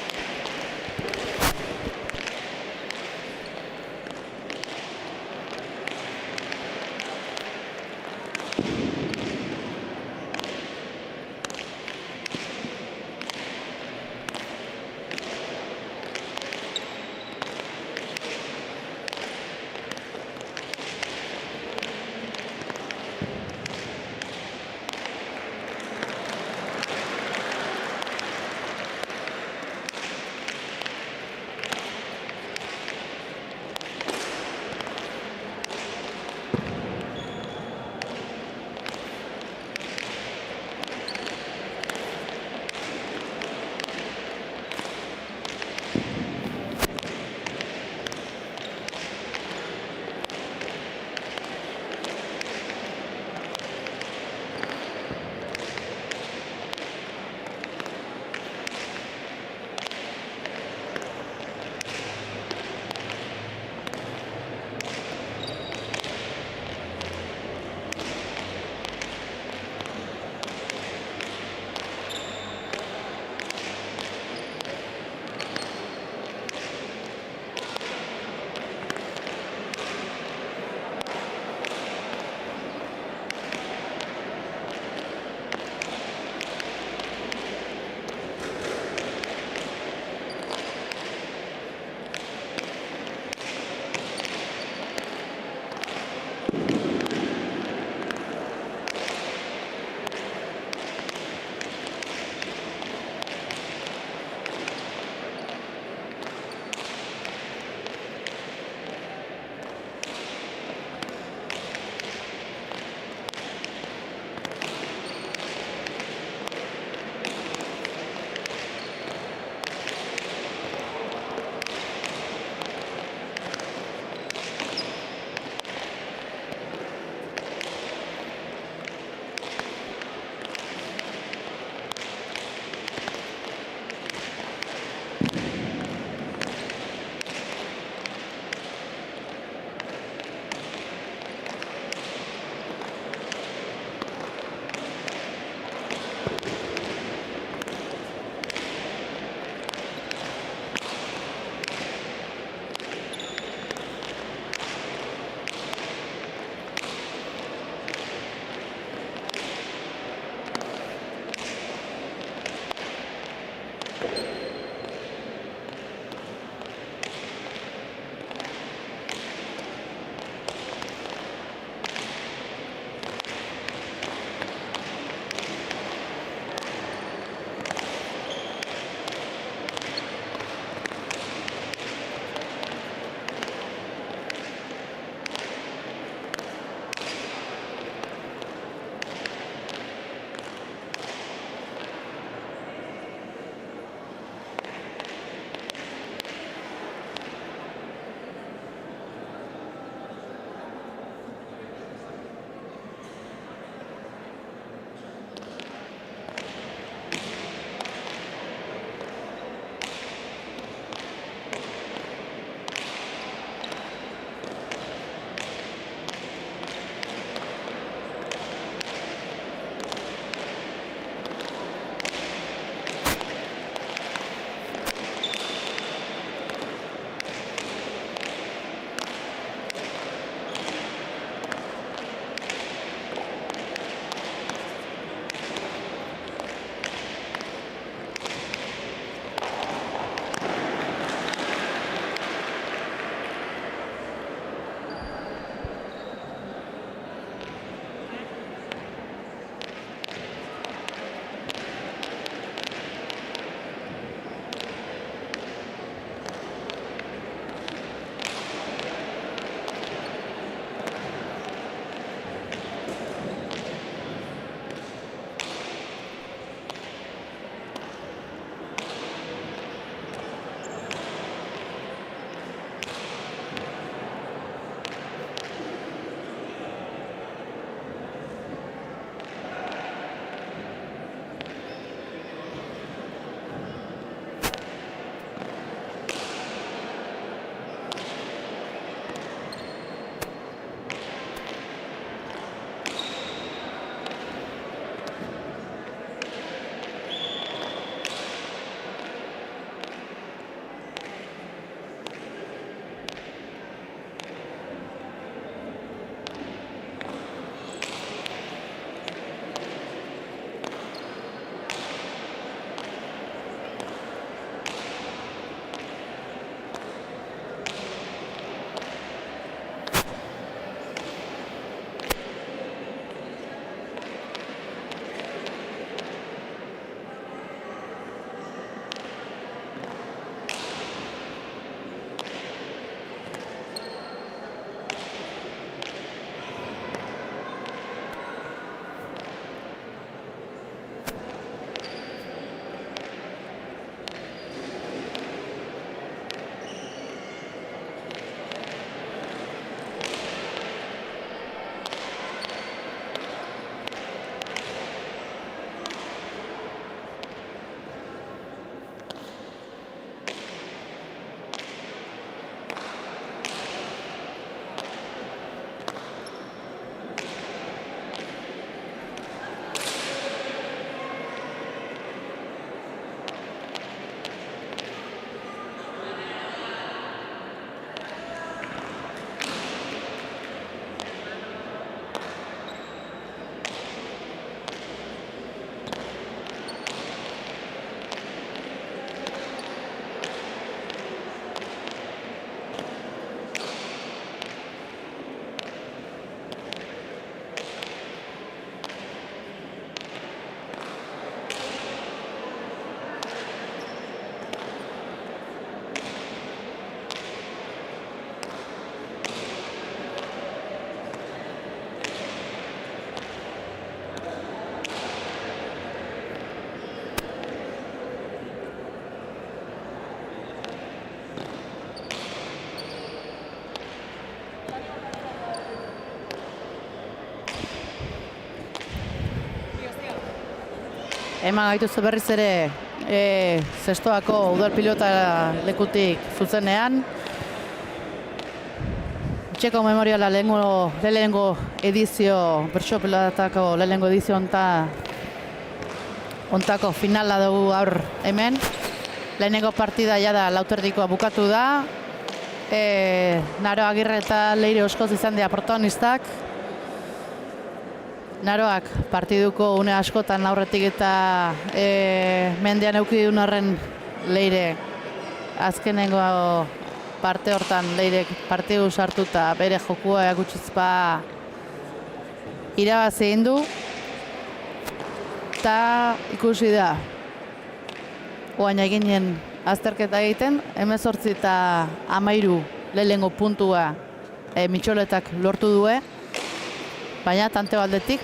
eman gaituzu berriz ere zestoako udal pilota lekutik zuzenean. Txeko memoriala lehenengo edizio, bertso pilotako lehenengo edizio ontako finala dugu gaur hemen. Lehenengo partida jada lauterdikoa bukatu da. Naro Agirre eta Leire Oskoz izan dira protagonistak. Naroak partiduko une askotan aurretik eta mendean eukidun horren Leire azkenengo parte hortan Leirek partidu sartuta bere jokua egutzizpa irabazi egin du. Eta ikusi da oain eginen azterketa egiten, 18 eta 13 lehenengo puntua Mitxoletak lortu due. Baina tante baldetik,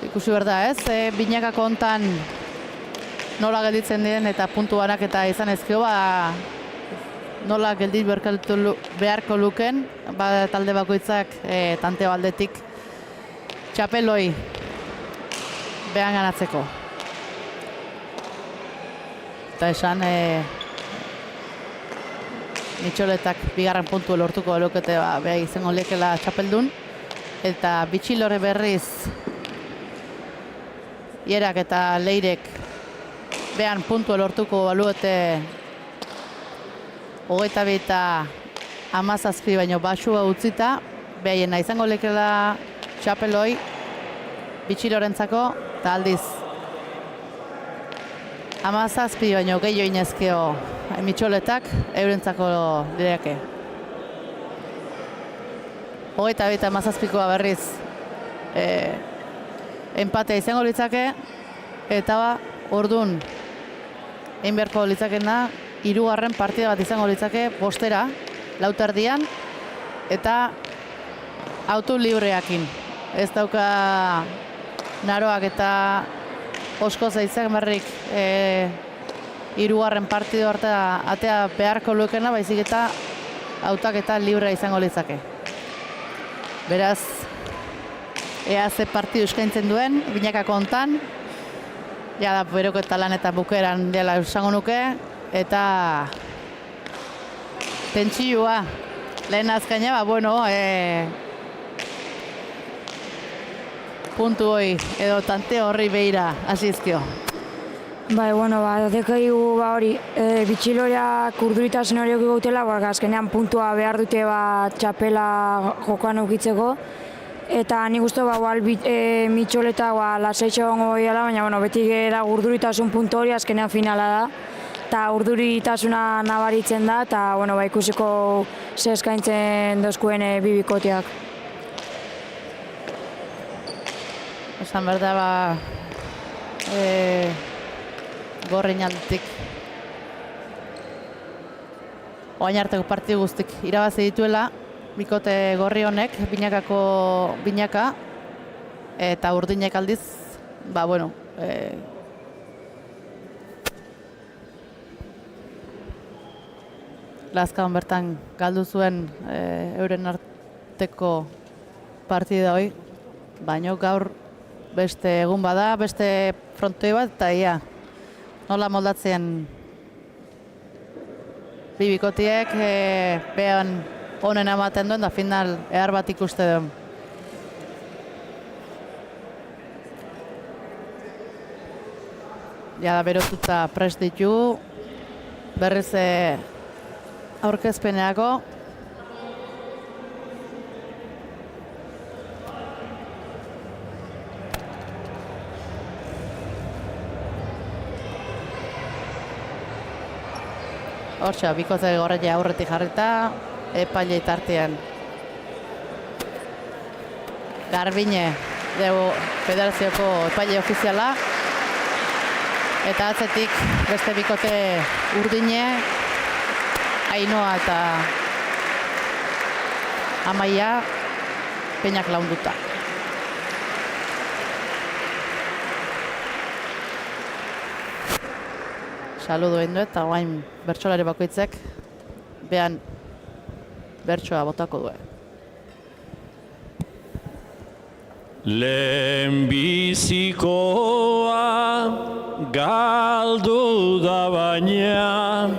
ikusi behar da ez, binakako hontan nola gelditzen diren eta puntu banaketa izan ezkio, nola geldit beharko luken, talde bakoitzak tante baldetik txapeloi behan ganatzeko. Eta esan Mitxoletak bigarren puntu lortuko lukete beha izango lekela txapeldun. Eta Bitxilore berriz Ierak eta Leirek behan puntu lortuko baluete 22 eta 17 baino basua utzita behaiena izango lekela txapeloi Bitxilorentzako eta aldiz 17 baino gehiago inezkeo Mitxoletak eurentzako direake. 22 eta 17koa berriz empatea izango litzake eta ordun egin beharko litzakena 3. partida bat izango litzake bostera, lauterdian eta auto libreakin. Ez dauka Naroak eta Oskoz eitzak berrik 3. partidu harta atea beharko lukena, baizik eta autaketa librea izango litzake. Beraz, ea ze partidu eskaintzen duen, binakako hontan, da beroko eta lan eta bukeran dela esango nuke, eta tentsioa lehen azkaina, puntu hoi edo tante horri behira hasizkio. Dekaigu hori, Bitxiloreak urduritasun horiok gautela, azkenean puntua behar dute txapela jokoan ukitzeko. Eta nik uste Mitxoleta lasaitxo gongo gehiala, baina beti gara urduritasun puntu hori azkenean finala da. Eta urduritasuna nabaritzen da, eta ikusiko ze eskaintzen dozkuen bibikoteak. Esan behar da, gorrein aldetik oain arteko partidu guztik irabazi dituela bikote gorri honek, binaka eta urdinek aldiz Lazkaon bertan galdu zuen euren arteko partida hoi, baina gaur beste egun bada, beste frontoi bat eta ia nola moldatzen bibikotiek behan honen ematen duen da final ehar bat ikuste duen. Da berotuta prest ditu, berriz aurkezpeneako. Hortxe, bikote gorreia aurretik jarrita, epaile tartean. Garbine, federazioko epaile ofiziala. Eta atzetik beste bikote Urdine, Ainoa eta Amaia, peinak launduta. Saludo egin du eta guain bertsolari bakoitzek behan bertsoa botako duen. Lehenbizikoa galdu da baina,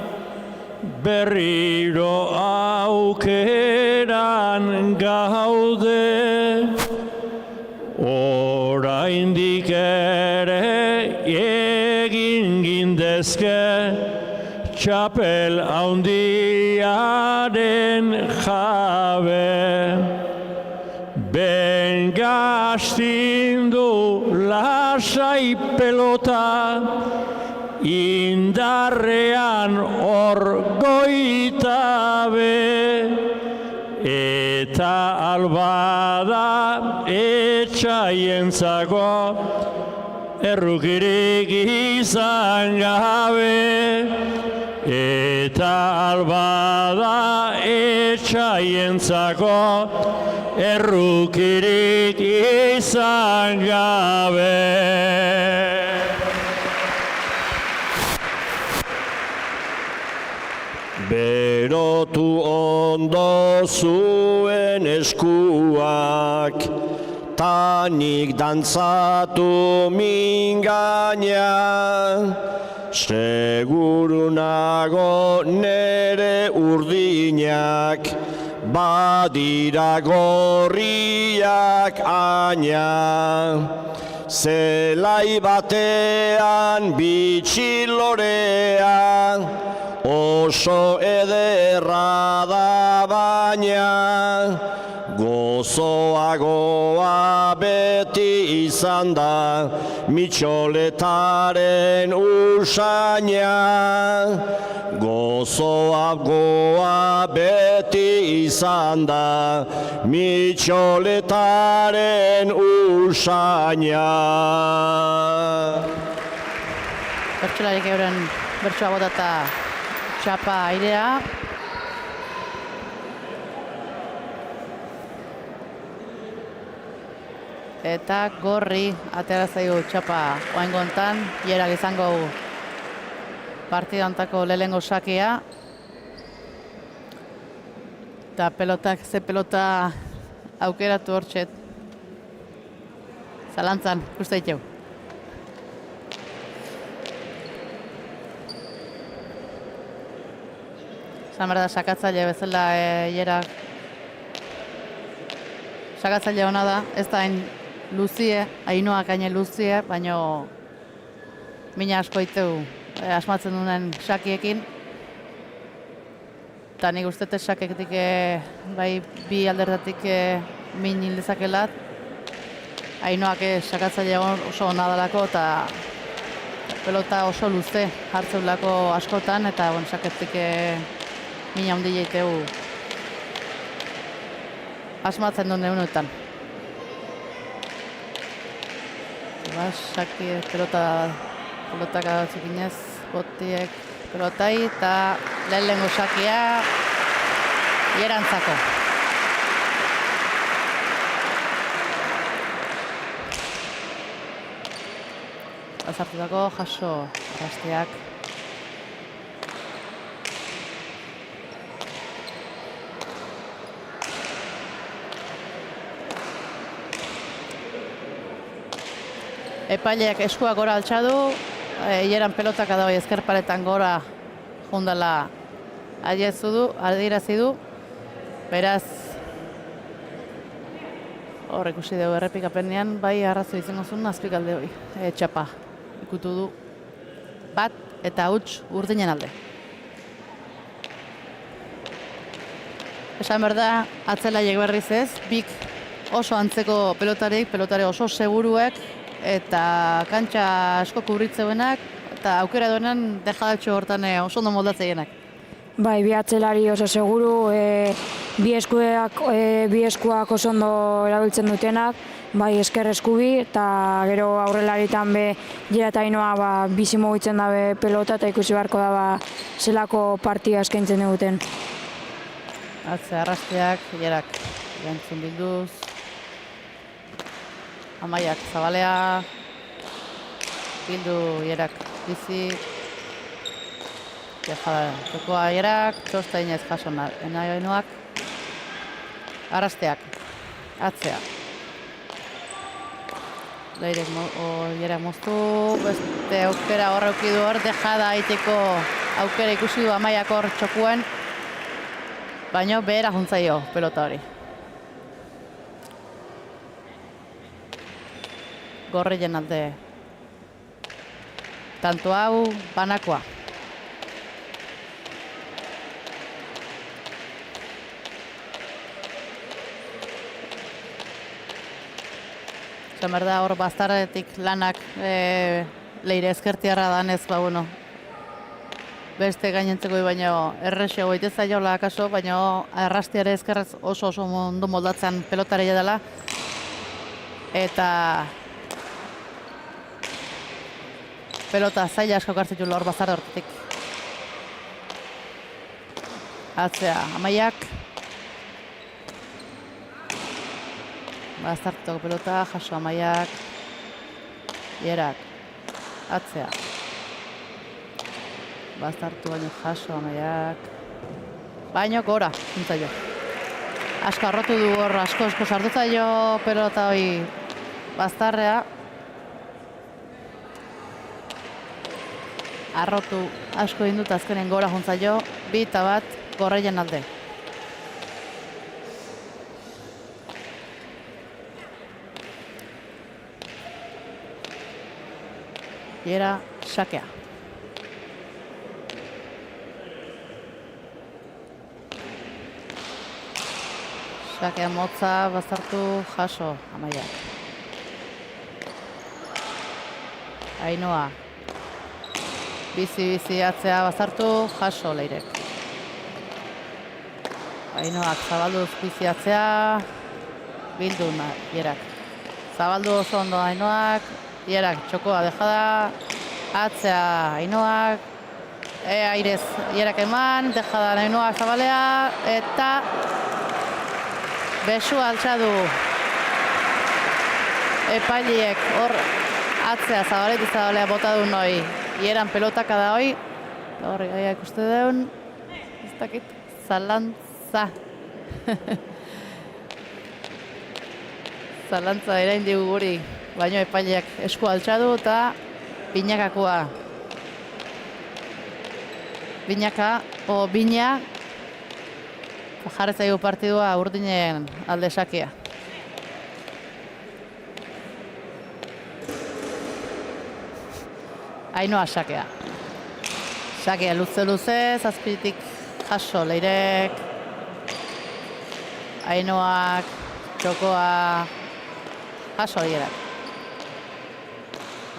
berriro aukeran gaude, oraindik ere egin gindezke, txapel haundiaren jabe. Ben gastindu lasai pelota, indarrean hor goitabe, eta albada etxaientzako errukirik izan gabe, eta albada etxaientzako errukirik izan gabe. Berotu ondo zuen eskuak, tanik dantzatu min gaina, seguru nago nere urdinak, badira gorriak aina. Zelai batean bitxilorea, oso ederra da baina, gozoagoa beti izan da, mitxoletaren usaina. Gozoagoa beti izan da, mitxoletaren usaina. Bertsolarik euren bertsoa botata txapa airea. Eta gorri atera zaigu txapa oain gontan, hierak izango partidantako lehengo sakia. Eta pelotak, ze pelota aukeratu hortxet. Zalantzan, ikuste ditu. Esan behar da, sakatzaile bezala hierak. Sakatzaile hona da, ez da hain luzie, Ainoak haine luzie, baina mina asko iteu asmatzen duen sakiekin. Eta nik ustete saketik bai bi aldertatik min hil dezakelat. Ainoak sakatzaile oso ona dalako eta pelota oso luze hartzeulako askotan, eta saketik mina handi jaiteu asmatzen duen egunetan. Saki pelotak adatzikinez, botiek pelotai eta lehengo sakia hierantzako. Azartutako jaso arrasteak. Epaileak eskuak gora altxadu, hieran pelotak adabai ezkerparetan gora jundala adierazi du. Beraz, hor ikusi dugu errepikapenean, bai arrazo izango zuen azpikalde hori, txapa ikutu du. Bat eta huts urdinen alde. Esan behar da, atzelaiek berriz ez, bik oso antzeko pelotare oso seguruek, eta kantxa asko kubritzeuenak, eta aukera duenan dejadatxo hortan oso ondo moldatzeienak. Bai, bi atzelari oso seguru, bi eskuak oso ondo erabiltzen dutenak, bai esker eskubi, eta gero aurrelaritan be Jera eta Ainoa bizi mugitzen dabe pelota, eta ikusi beharko da zelako partia eskaintzen duten. Atze arrasteak, Jerak erantzun bilduz. Amaiak zabalea, bildu Jerak bizi. Jokoa Jerak, txosta inez jaso Ainoak. Arrasteak, atzea. Leirek Jerak moztu, beste aukera hor auki du hor, dejada aiteko aukera ikusi du Amaiak hor txokuen, baina behera juntzaio pelota hori. Gorrien alde. Tanto hau, banakoa. Esan behar da hor bastarretik lanak Leire ezkertiarra danez, bueno, beste gainentzeko baino errexego itezaiola akaso, baino arrastiare ezkerrez oso mundu moldatzen pelotareia dela. Eta pelota zaila asko kartzitu hor bazarra hortetik. Atzea, Amaiak. Bastartutako pelota, jaso Amaiak. Jerak. Atzea. Bastartu baino jaso Amaiak. Baino gora, zintzaio. Asko arrotu du hor, asko sartutzaio pelota hori bastarrea. Arrotu asko indut azkenen gora juntzaio, 2-1 Gorreien alde. Jera sakea. Sakea motza, bastartu, jaso, Amaiak. Ainhoa. Bizi atzea bastartu, jaso Leirek. Ainhoak zabalduz bizi atzea, bildu Jerak. Zabaldu oso ondo Ainhoak, Jerak txokoa dejada, atzea Ainhoak, airez Jerak eman, dejada Ainhoak zabalea, eta besu altxadu epailiek hor atzea zabalea bota du noi. Jeran pelotaka da hoi, horri gaia ikuste deun, ez dakit, zalantza. Zalantza erain digu guri, baino epaileak esku altxadu eta binakakoa. Binaka, bina, jarretzaigu partidua Urdinen alde sakia. Ainhoa sakea. Sakea luze, zazpitik jaso Leirek. Ainhoak, txokoa, jaso Jerak.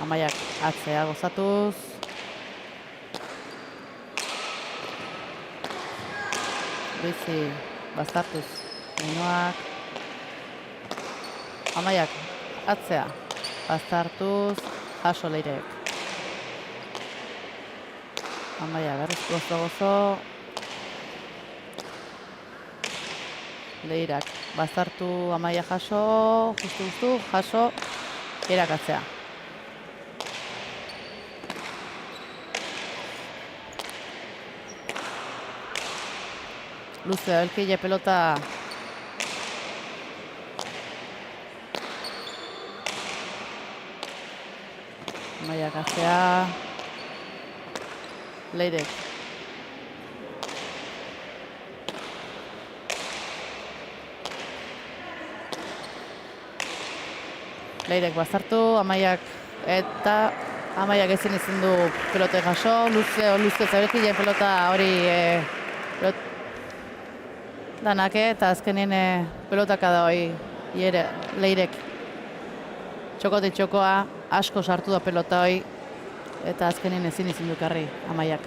Amaiak atzea gozatuz. Bizi bastartuz Ainhoak. Amaiak atzea bastartuz, jaso Leirek. Amaia, berriz gozo. Leirak, bastartu Amaia jaso, justu, jaso, Jerak atzea. Luze, elkile pelota. Amaia atzea. Leirek. Leirek bastartu, Amaiak eta Amaiak ezin du pelote jaso, luze zabetik pelota hori danak eta azkenien pelotaka da hori Leirek. Txokotik txokoa, asko sartu da pelota hori. Eta azkenin ezin du karri, Amaiak.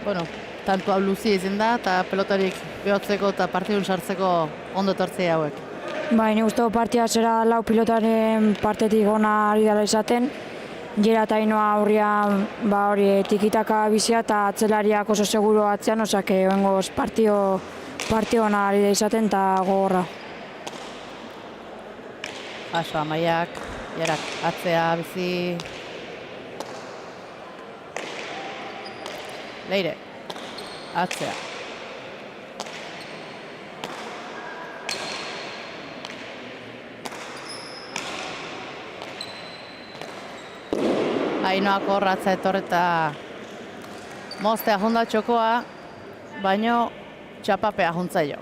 Bueno, tanto hau luzi izin da, eta pelotarik behotzeko eta partidun sartzeko ondo tortzea hauek. Bai, ni guztu partia zera lau pilotaren partetik ona ari dela izaten. Jera eta Ainhoa aurrian hori tikitaka bizia eta atzelariak oso seguro atzean, osak oengoz partio ona ari da izaten eta gogorra. Jaso Amaiak, Jerak atzea bizi. Leire, atzea. Ainoak horratza etorreta moztea junda txokoa, baino txapapea juntzaio.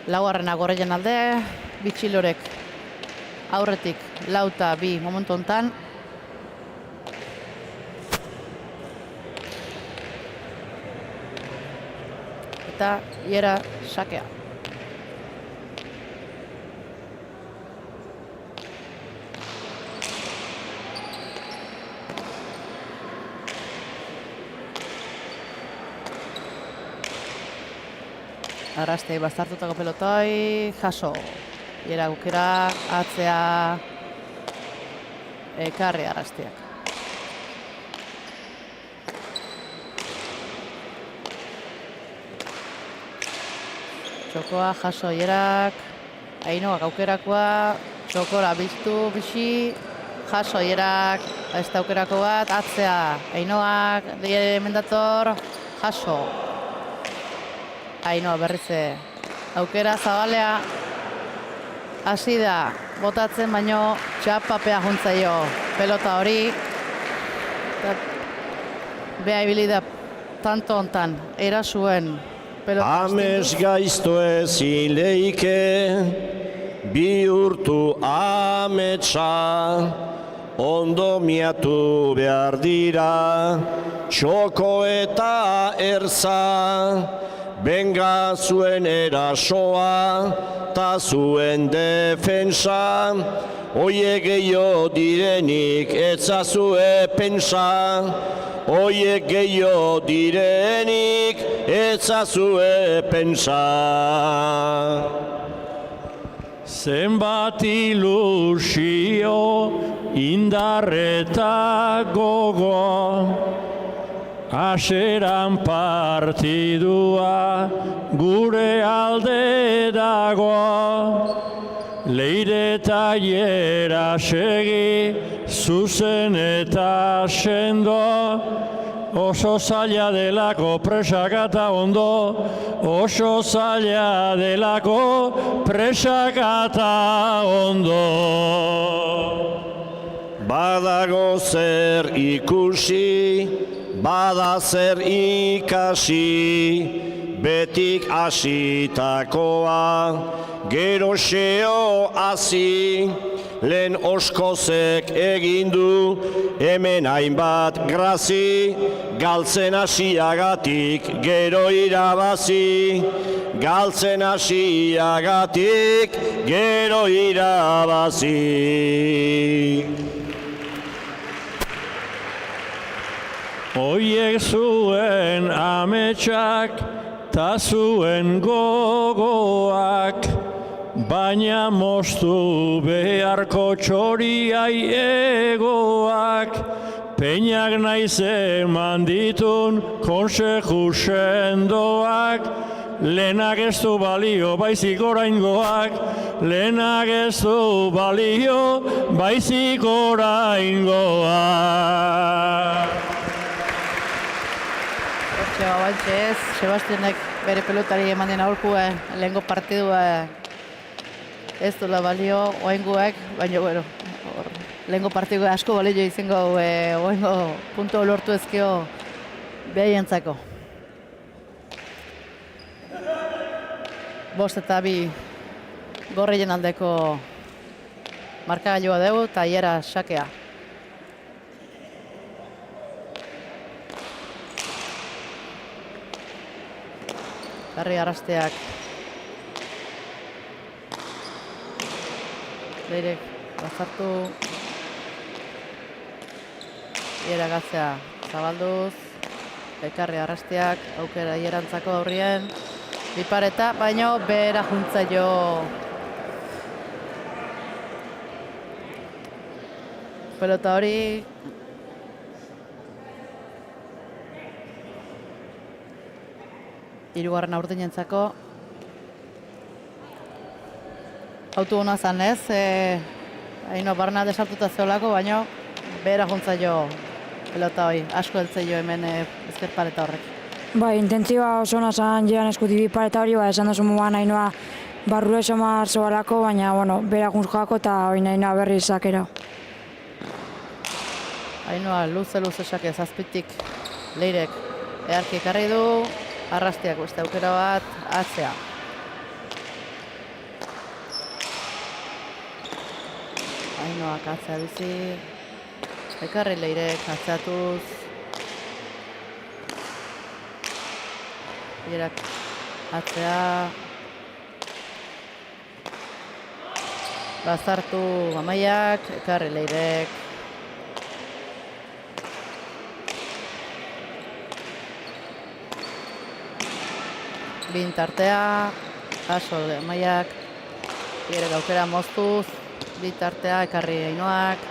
Laugarrena Gorreien alde, Bitxilorek aurretik 4-2 momentu hontan. Eta hiera sakea. Arrastei bastartutako pelotoi, jaso. Hiera gukera, atzea, ekarri arrasteak. Txokoa, jaso hierak, Ainoak aukerakoa, txokora biztu, bixi, jaso hierak, ez da aukerako bat, atzea, Ainoak, mendator, jaso. Ainoa berrize, aukera zabalea, hasi da, botatzen baino txapapea juntzaio pelota hori. Beha ibili da tanto hontan, erasuen pelota. Ames gaizto ezin leike, bihurtu ametsa, ondo miatu behar dira, txoko eta erza. Benga zuen erasoa, ta zuen defensa, oie gehiago direnik etzazue pensa, oie gehiago direnik etzazue pensa. Zenbat ilusio, indarreta gogo, Aseran partidua gure alde dago, leire eta hiera segi, zuzen eta sendo, oso zaila delako presakata ondo, oso zaila delako presakata ondo. Badago zer ikusi, bada zer ikasi, betik asitakoa, gero xeo hasi, lehen oskozek egindu, hemen hainbat grazi, galtzen hasiagatik gero irabazi, galtzen hasiagatik gero irabazi. Oiek zuen ametsak, ta zuen gogoak, baina moztu beharko txoriai egoak, peinak naiz eman ditun konseju sendoak, lehenak ez du balio baizik oraingoak, lehenak ez du balio baizik oraingoak. Ez, Sebastianek bere pelotari eman den aurkua, lehengo partidua ez duela balio, oenguak, baina, bueno, lehengo partidua asko balio izango, oengo punto lortu ezkio behaientzako. 5-2 Gorreien aldeko markagailua dugu, eta hiera sakea. Garri arrasteak. Leirek bazartu. Hiera gatzea zabalduz. Ekarri arrasteak, aukera hierantzako aurrien. Bipareta, baino behera juntzaio. Pelota hori. Hirugarren aurtenentzako autu hona zan ez, haino barna desartuta zeolako, baino behera juntzaio pelota hori, asko heltzaio hemen ezker pareta horrek. Bai, intentzioa oso ona zan jean eskuti bi pareta hori, esan duzu mugan Ainoa barrura esamar zoalako, baina, bueno, beragun joako eta oinaina berri izakera. Ainhoa, luze sake zazpitik Leirek earki ekarri du, arrastiak beste aukera bat, atzea. Ainhoak atzea bizi, ekarri Leirek atzeatuz. Leirak atzea. Bazartu Amaiak, ekarri Leirek. Bintartea, jaso Amaiak, Leirek aukera moztuz, bintartea ekarri Ainhoak,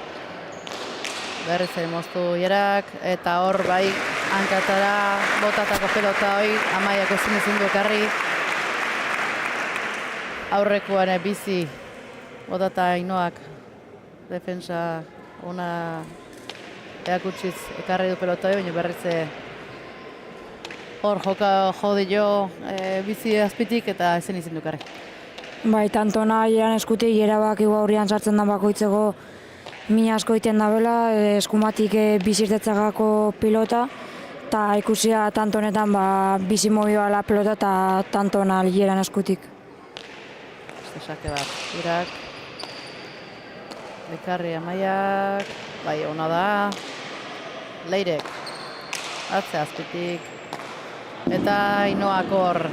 berriz ere moztu Lerak, eta hor bai hankatara botatako pelota hori, Amaiak ezin du ekarri, aurrekoan bizi botata Ainhoak defensa ona eakutsiz ekarri du pelota hori, baina berriz hor jode jo bizi azpitik eta ezin du ekarri. Bai, tantona Leran eskutik Lerabak aurrian sartzen da bakoitzeko mina asko egiten dabela, eskumatik bizirtetzagako pilota, eta ikusia tantonetan bizi mobi bala pelota eta tantona Leran eskutik. Sake bat, Lerak, ekarri Amaiak, bai, ona da, Leirek, atze azpitik, eta Ainhoak hor,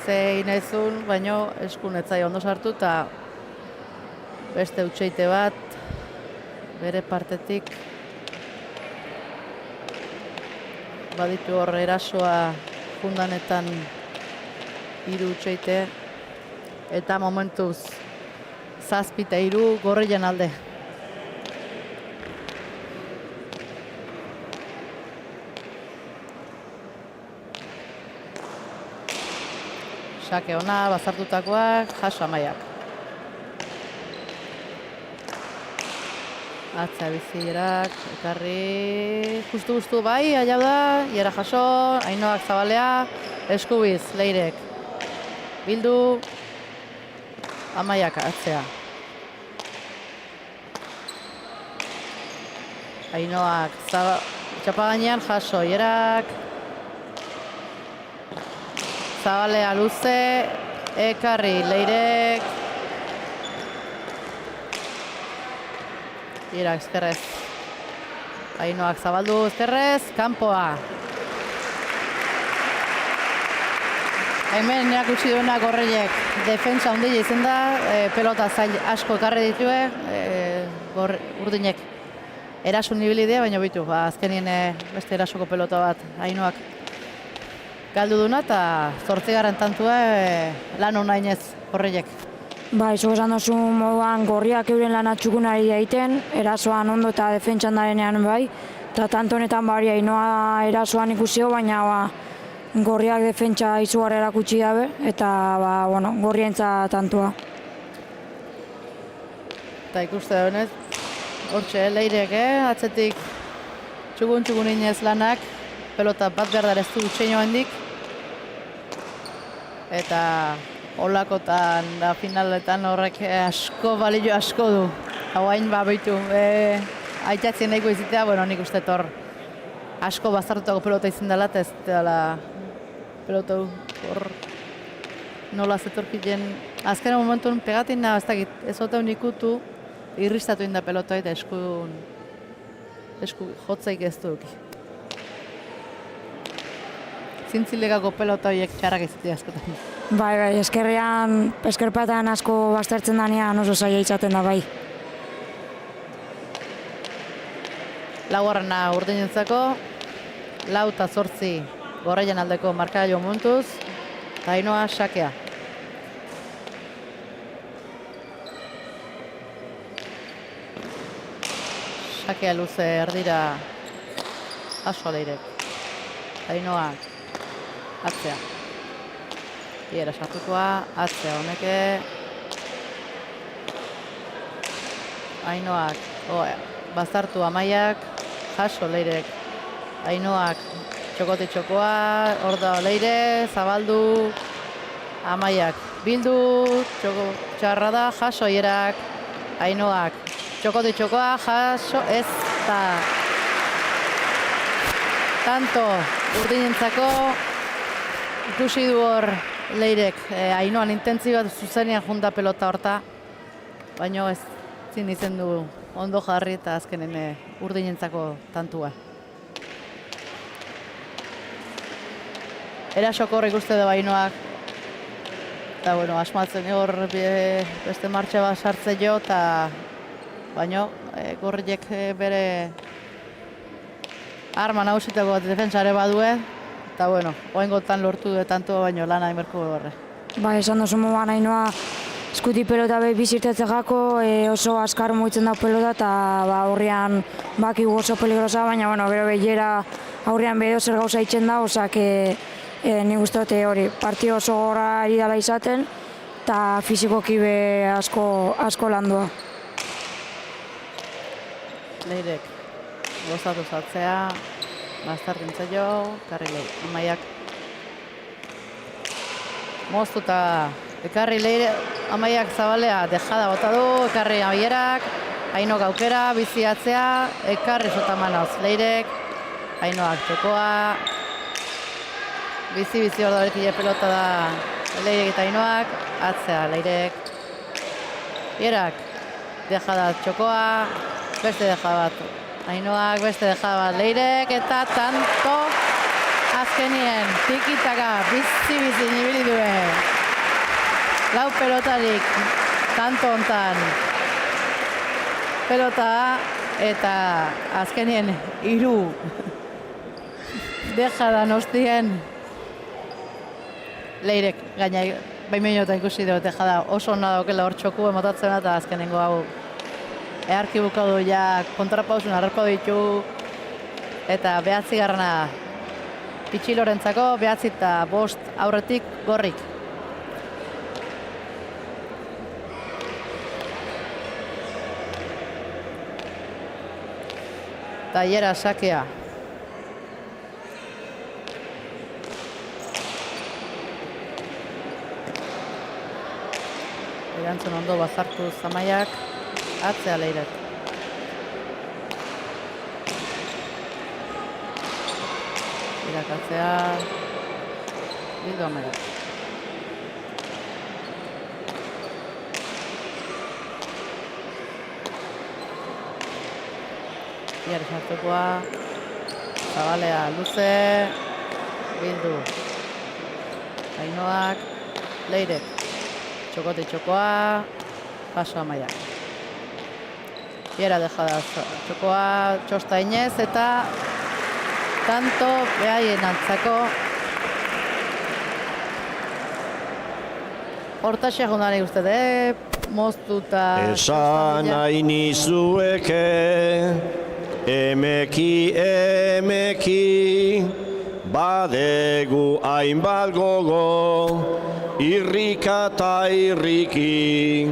zein ezun, baino eskun etzai ondo sartu eta beste utxeite bat bere partetik baditu hor erasoa fundanetan 3 utxeite eta momentuz 7 eta 3 Gorriaren alde. Sake ona, bazartutakoak, jaso Amaiak. Atzea bizi Lerak, ekarri, justu bai, aiau da, Lera jaso, Ainhoak zabalea, eskubiz, Leirek. Bildu, Amaiak atzea. Ainhoak txapa gainean jaso, Lerak. Zabalea luze, ekarri Leirek. Lerak ezkerrez. Ainhoak zabaldu ezkerrez, kanpoa. Hemen erakutsi duena Gorriek defensa ondile izen da, pelota zail asko ekarri ditue, urdinek erasun ibilidea, baina bitu, azkenien beste erasoko pelota bat Ainhoak galdu duna eta 8. tantua lan hona inez Gorriek. Bai, zuk esan duzu moduan Gorriak euren lan atxukunari egiten, erasoan ondo eta defentsan darenean bai, eta tanto honetan bari Ainhoa erasoan ikusio, baina Gorriak defentsa izugarri erakutsi dabe, eta Gorrientza tantua. Eta ikuste honez, hortxe Leirek, atzetik txugun inez lanak, pelota bat behar ez du utxeino handik, eta olakotan da finaletan horrek balio asko du. Hau hain behitu, aitatzen nahiko izitea, nik uste hor asko bazartutako pelota izin dela, eta ez dela pelota hor nola zetorkiten. Azken momentun pegatin nahi, ez dakit, ez oteun ikutu, irristatu inda pelota eta esku jotzaik ez duki. Zintzilegako pelota horiek txarrak izatea askotan. Bai, eskerpatan asko baztertzen danean oso zaila izaten da, bai. Laugarrena urdinentzako, 4 eta 8 Gorriaren aldeko markagailu momentuz, eta Ainhoa sakea. Sakea luze erdira aso Leirek. Ainhoa atzea. Lera sartukoa, atzea honeke. Ainhoak, bazartu Amaiak, jaso Leirek. Ainhoak txokote txokoa, hor da Leire, zabaldu. Amaiak bildu, txoko txarra da, jaso hierak, Ainoak, txokote txokoa, jaso, ez da. Tanto, urdinentzako, ikusi du hor Leirek, Ainoan intentzioa zuzenean junta pelota horta, baina ez zin izen du ondo jarri eta azkenen urdinentzako tantua. Erasoko hor ikuste da Ainoak, eta bueno, asmatzen hor beste martxa bat sartze jo, eta baino, Gorriek bere arma nagusitako defensare badue, eta bueno, oengotan lortu du tanto baino lana emerko horre. Ba, esan dozu moan Ainoa eskuti pelota bizirtetze jako, oso askar mugitzen da pelota, eta ba, horrean baki oso peligrosa, baina bueno, gero behiera aurrean bedo zer gauza itzen da, osak nik uste dute hori, partio oso gora ari dela izaten, eta fizikoki be asko landua. Leirek, gozatu zatzea, bastartintza jo, karri Leire, Amaiak. Moztu eta ekarri Leire, Amaiak zabalea, dejada bota du, ekarri Amaierak, Ainok aukera, biziatzea, ekarri sotamanoz Leirek, Ainoak txokoa, bizi hor da berkile pelota da Leirek eta Ainoak, atzea Leirek, Ierak, dejada txokoa, beste dejada bat Ainoak, beste dejada bat Leirek, eta tanto azkenien tikitaka bizi nibili duen. Lau pelotarik tanto hontan pelota eta azkenien 3 dejada nostien Leirek gaina baimenotan ikusi dut dejada oso ona daukela hor txoku emotatzen eta azkenengo hau eharki bukadu ja kontrapausun arreko ditu eta 9. Pitxilorentzako 9:05 aurretik Gorrik. Taiera sakea. Erantzun ondo bazartu Amaiak, atzea Leirek. Irakatzea, bildu Amaiak. Iarri sartukoa, zabalea luze, bildu. Ainoak, Leirek. Txokote txokoa, paso Amaiak. Iera dejada txokoa, txosta inez eta tanto behaien antzako. Hortaxea jundari uste, moztuta. Esan nahi nizueke, emeki, badegu hainbat gogo, irrika eta irriki,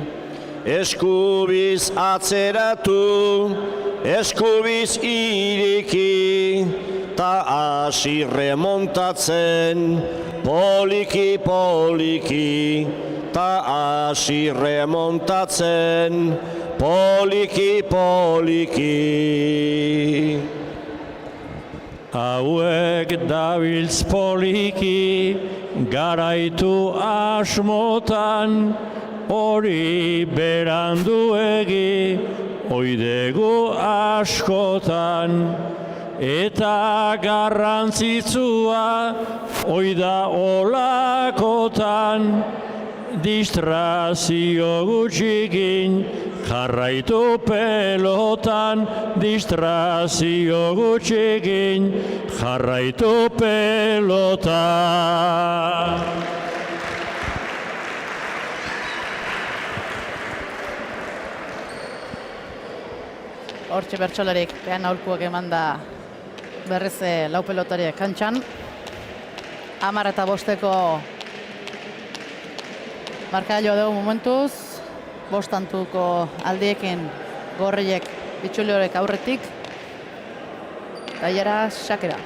eskubiz atzeratu, eskubiz iriki, ta hasi remontatzen, poliki, poliki, ta hasi remontatzen, poliki, poliki. Hauek dabiltz poliki, garaitu asmotan, hori beranduegi, oidegu askotan, eta garrantzitsua, oida olakotan, distrazio gutxikin, jarraitu pelotan, distrazio gutxikin, jarraitu pelotan. Hortxe bertxolarik behan aholkuak eman da berriz lau pelotariak kantxan. 10:05 markailua dugu momentuz. 5 tantuko aldiekin Gorriek Bitxuliorek aurretik. Taiera sakera.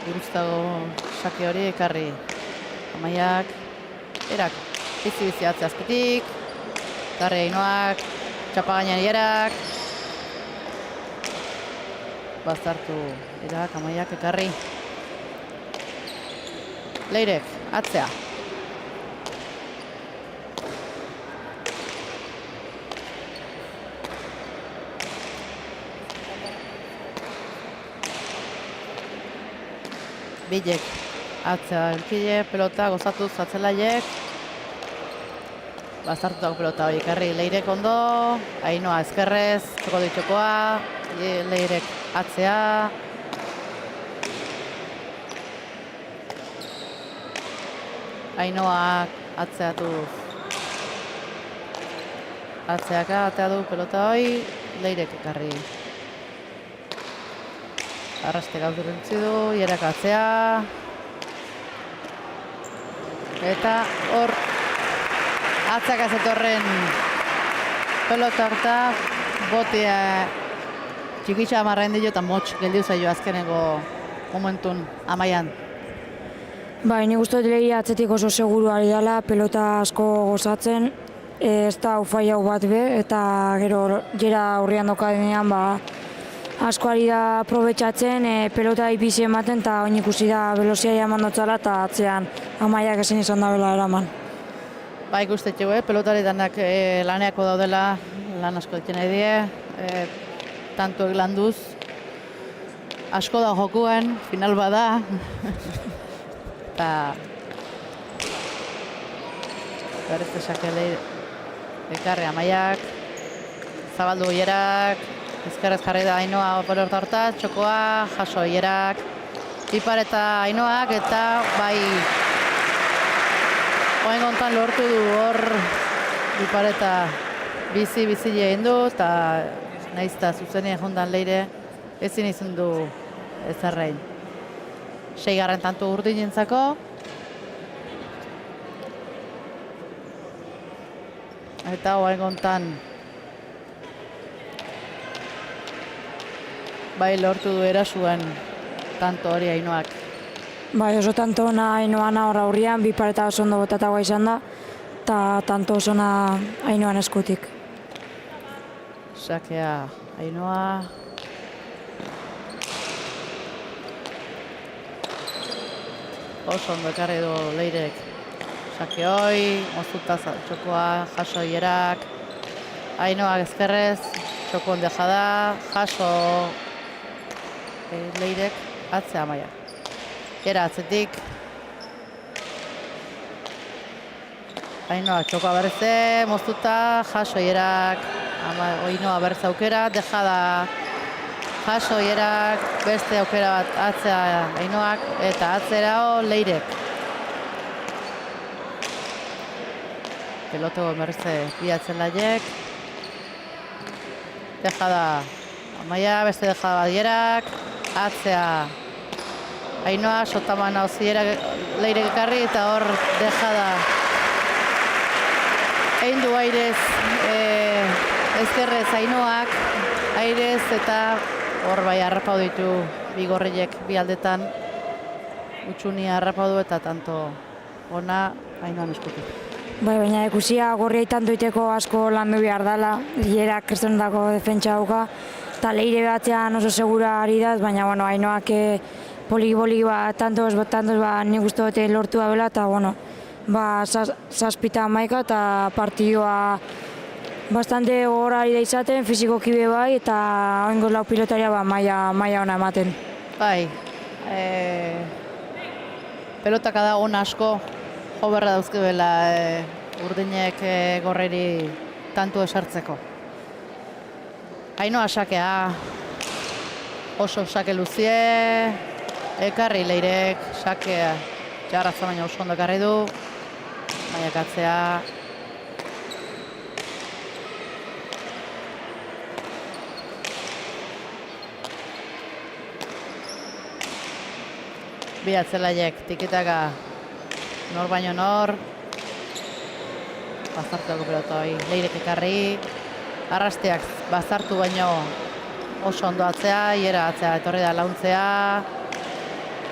buruztago sake hori ekarri. Amaiak, erak, bizi atzea azpitik, ekarri Ainoak, txapagainan Erak, bazartu Erak, Amaiak ekarri. Leirek, atzea. Bilek, atzea elkile, pelota, gozatuz atzelaiek. Bazartutako pelota hori ekarri Leirek ondo. Ainoa ezkerrez, txoko ditxokoa. Leirek atzea. Ainoak atzeatuz. Atzeaka, atea du pelota hori. Leirek ekarri. Arraste gaudurentzi du, Erak atzea. Eta hor atzak azetorren pelota harta botea txikitxa amarrain dio eta motx geldiu zaio azkeneko momentun Amaian. Bai, nik uste dut Leire atzetik oso seguru ari dela, pelota asko gozatzen, ez da ufai hau bat be, eta gero jera aurrian dokadenean asko ari da aprobetxatzen, pelota ipizi ematen, eta oin ikusi da veloziaia eman dotzala, eta atzean Amaiak ezin izan da bela eraman. Ba, ikustetxeu, pelotari danak laneako daudela, lan asko ditzen nahi die, tantuek landuz. Asko da jokuen, final bada. Eta berrez esake ekarri Amaiak, zabaldu Erak, ezkerrez jarri da Ainoa pelota hortaz, txokoa, jaso Erak, Ipar eta Ainoak, eta bai oen gontan lortu du hor Ipar eta bizi egin du, eta nahiz eta zuzenien jondan Leire ezin izan du ezarrein. 6. tantu urdinentzako. Eta oen gontan bai lortu du erasuen tanto hori Ainoak. Bai, oso tanto ona Ainoana hor aurrian, bi pareta oso ondo botatagoa izan da, eta tanto oso ona Ainoan eskutik. Sakea Ainoa. Oso ondo ekarri du Leirek. Sake hoi, moztuta txokoa, jaso Erak. Ainoak ezkerrez, txoko ondeja da, jaso Leirek, atzea Amaia. Era atzetik. Ainoa txokoa berze, moztuta, jaso Erak. Ainoa berze aukera, dejada jaso Erak, beste aukera bat atzea Ainoak, eta atzerao Leirek. Pelotego berze biatzen laiek. Dejada Amaia, beste dejada bat Erak, atzea Ainoa, sotaman hau Leirek ekarri, eta hor dejada egin du airez ezkerrez Ainoak, airez, eta hor bai harrapau ditu bigorriek bi aldetan, utxuni harrapau du eta tanto ona Ainoan eskutik. Bai, baina ikusia gorriai tanto iteko asko landu behar dela, Erak kristendako defentsa dauka, eta Leire batzean oso segura ari da, baina bueno, Ainoak poliki tantos nik uste dute lortu da bela, eta bueno, zazpita Amaika eta partidua bastante gogorra ari da izaten, fizikoki be bai, eta oingoz lau pilotaria maila ona ematen. Bai, pelotaka da on asko, jo berra dauzke bela urdinek gorreri tantu esartzeko. Ainoa sakea, oso sake luzie, ekarri Leirek, sakea jarraza baina oso ondo ekarri du, Amaiak atzea. Bi atzelaiek tikitaka nor baino nor. Bazartuako pelota hori Leirek ekarri. Arrasteak bazartu baino oso ondo atzea, Iera atzea etorri da launtzea.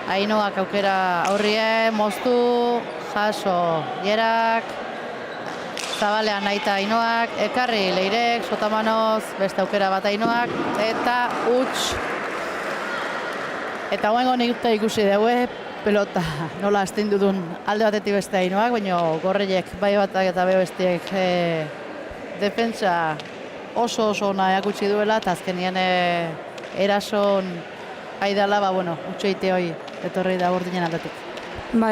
Ainoak aukera aurrie, moztu, jaso, Jerak, Zabalean naita Ainoak, ekarri Leirek, Sotamanoz, beste aukera bat Ainoak, eta huts. Eta hoengo nik ikusi daue, pelota nola astindu duen alde batetik beste Ainoak, baina Gorriek bai batak eta be bestiek defentsa oso ona erakutsi duela, eta azkenien erason aidala, utxoite hoi etorri da Urdinen aldetik.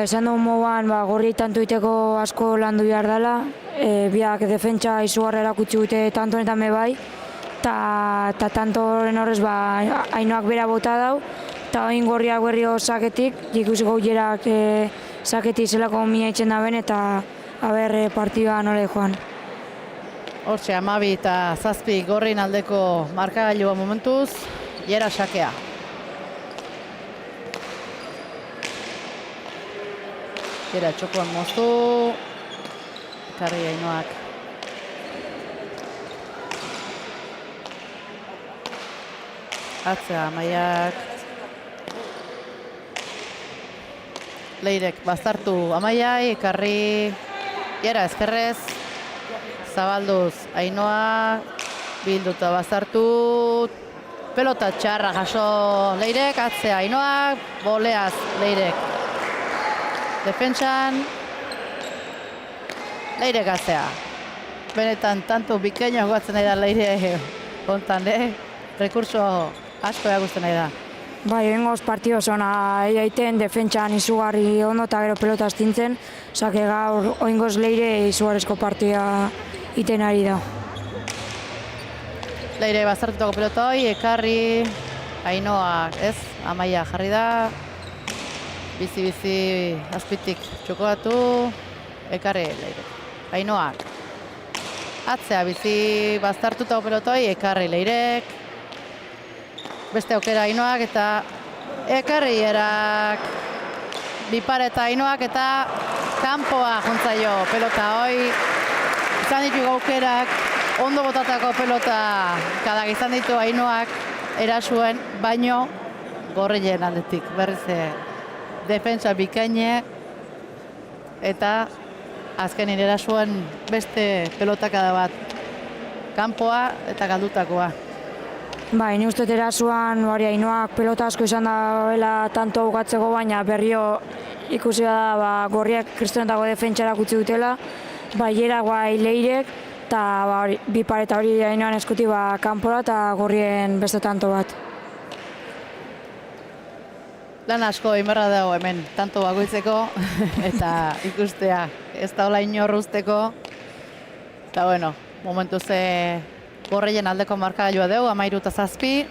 Esan dugu moduan, Gorri tanto iteko asko landu behar dela, biak defentsa izugarra erakutsi dute tanto honetan bai, eta tanto horren horrez Ainoak bera bota dau, eta oin Gorriak berrio saketik, ikusiko Jerak saketik zelako mina itzen da ben, eta partidua nola joan. Hortxe, 12 eta 7 Gorrin aldeko markagailua momentuz, Jera sakea. Jera txokoan moztu, ekarri Ainoak. Atzea Amaiak. Leirek baztartu Amaiai, ekarri Jera ezkerrez. Zabalduz Ainoa, bilduta baztartu, pelota txarra jaso Leirek, atzea Ainoa, boleaz Leirek. Defentsan, Leirek atzea. Benetan, tanto bikaino joatzen nahi da Leire kontan, rekurso asko eagusten nahi da. Bengoz partio zona egiten, defentsan izugarri ondo eta gero pelota astintzen, zake gaur oingoz Leire izugarrizko partia iten ari da. Leire bazartutako pelota hoi, ekarri Ainoa, Amaia jarri da, bizi azpitik txokoatu, ekarri Leire. Ainoak. Atzea bizi bazartutako pelota hoi, ekarri Leirek. Beste aukera Ainoak eta ekarri Jerak. Bipareta Ainoak eta kanpoa juntzaio pelota hoi. Izan ditu aukerak, ondo botatako pelota kadak izan ditu Ainoak erasuen, baino Gorrien aldetik. Berriz defentsa bikaine eta azkenin erasuen beste pelotakada bat kanpoa eta galdutakoa. Ni uste erasuan Ainoak pelota asko izan da tanto augatzeko, baina berrio ikusi da Gorriak kristonetako defentsa erakutsi dutela, Jerak Leirek, eta bi pareta hori Ainoan eskuti kanpora eta Gorrien beste tanto bat. Lan asko inberra dago hemen, tanto bakoitzeko eta ikustea ez da hola inorruzteko. Eta momentu Gorrien aldeko markagailua dugu, 13 eta 7.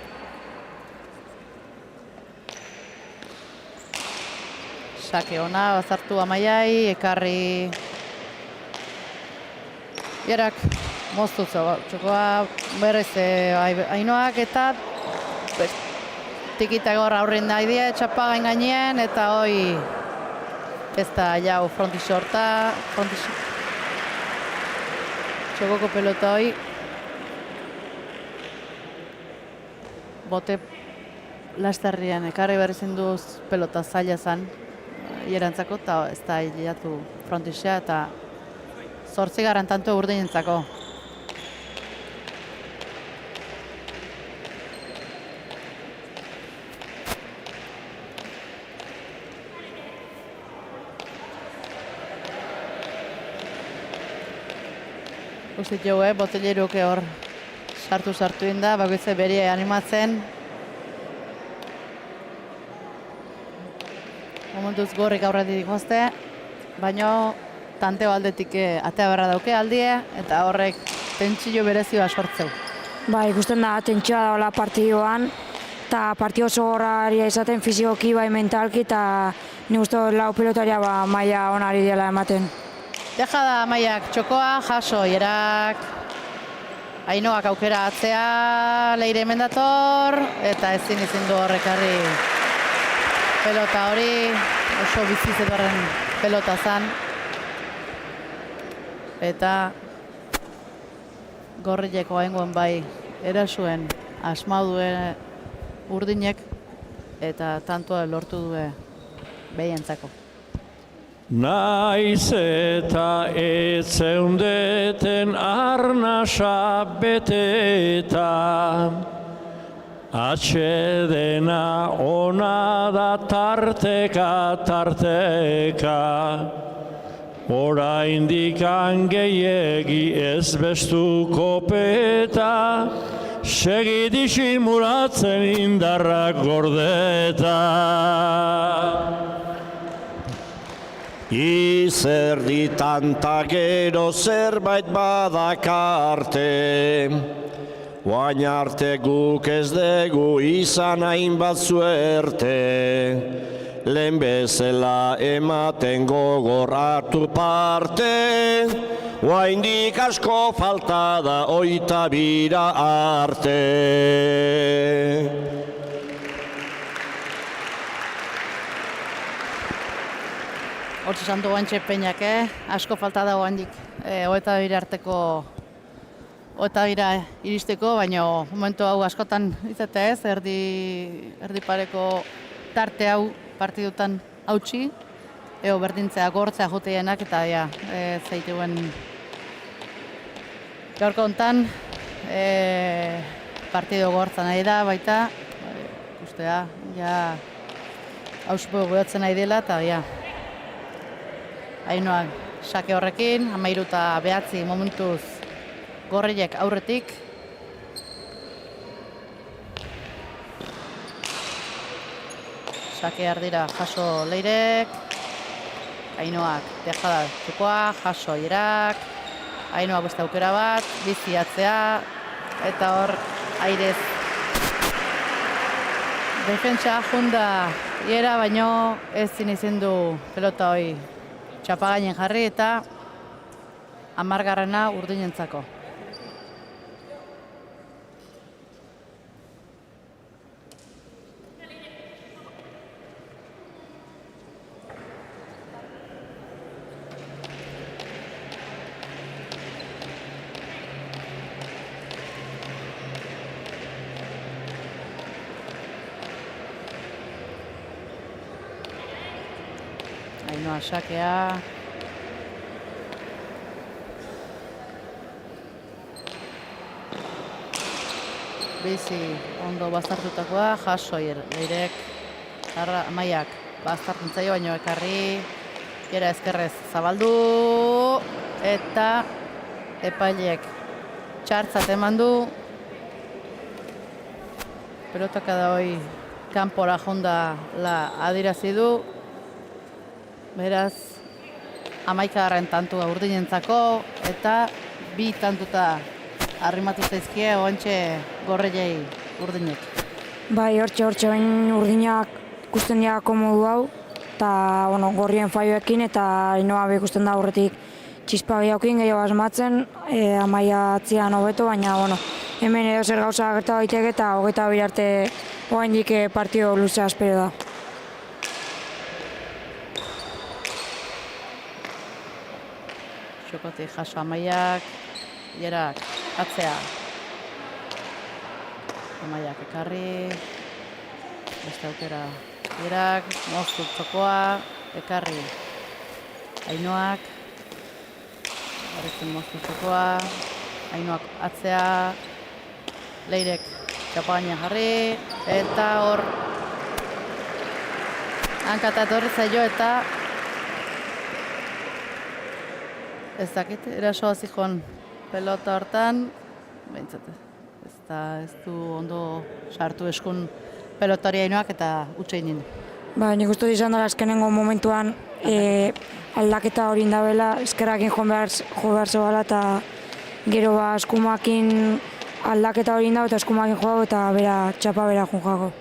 Sake ona, bazartu Amaiai, ekarri Jerak, moztu txokoa, berriz Ainoak eta tikita gaur aurrin nahi die, txapagan gainean, eta hoi ez da jau frontixo horta, txokoko pelota hoi. Bote lasterrian ekarri berri zinduz pelota zaila zan Jerantzako, eta ez da hilatu frontixea eta 8. tanto Urdinentzako. Usit jo, botelleruke hor sartu inda, bakoitze berie animatzen. Momentuz Gorrik aurretik jozte, baina tanteo aldetik atea berra dauke aldie, eta horrek tentsio berezioa sortzeu. Ikusten da tentsioa daola partidioan, eta partio oso horraria izaten fizikoki, mentalki, eta ni uste lau pelotaria maila onari dela ematen. Deja da Amaiak txokoa, jaso Jerak, Ainoak aukera atzea, Leire hemen dator, eta ezin du horrekarri pelota hori, oso bizizetorren pelota zan. Eta Gorrieko haingoen erasuen asmau duen Urdinek, eta tantoa lortu due behientzako. Naiz eta ez zeundeten arnasa beteta, atxedena ona da tarteka, oraindik gehiegi ez bestuko peta, segi disimulatzen indarrak gordeta. Izerdi tanta gero zerbait badakarte, oain arte guk ez dugu izan hainbat zuerte, lehen bezala ematen gogor hartu parte, oaindik asko falta da 22 arte. Hortz esan du guantxe peinak, asko falta da oandik 22 arteko 22 iristeko, baina momentu hau askotan izatea ez, erdi pareko tarte hau partidutan hautsi, berdintzea gortzea juteienak eta zeiteguen gaurko hontan partido gortza nahi da baita, ikustea, hausipo goiatzen nahi dela eta Ainoak sake horrekin, 13 momentuz gorriek aurretik. Sake ardira jaso Leirek, Ainoak dejada txukoa, jaso Ierak, Ainoak beste aukera bat, bizi atzea, eta hor airez defentsa junda Iera, baino ezin izin du pelota hoi txapagainen jarri eta 10. urdinentzako. Ainoa sakea. Bizi ondo bastartutakoa, jaso Leirek, Amaiak bastartzen zaio, baino ekarri, Iera ezkerrez zabaldu, eta epaileek txartzat eman du. Pelotaka da hoi kanpora jonda adirazi du. Beraz, 11. tantua urdinentzako, eta 2 tantuta arrimatu zaizkie oantxe gorreiei urdinek. Bai, hortxe, bain urdinak ikusten dira komodu hau, eta gorrien faioekin, eta Ainoa ikusten da aurretik txispa gehiagokin gehiago asmatzen, Amaia atzian hobeto, baina hemen edo zer gauza gerta daiteke eta 22 arte oraindik partido luzea espero da. Txokotik jaso Amaiak, Ierak atzea. Amaiak ekarri, beste aukera Ierak, moztu txokoa, ekarri Ainoak, horretzen moztu txokoa, Ainoak atzea, Leirek txapagainen jarri, eta hor hankata etorri zaio eta ez dakit, erasoa zikon pelota hortan, behintzat, ez du ondo sartu eskun pelotari Ainoak eta utxe inin. Nik uste izan dara azkenengo momentuan aldaketa hori indabela, ezkerrakin jo behar zebala eta gero eskumakin aldaketa hori indau eta eskumakin joago eta txapa bera junjago.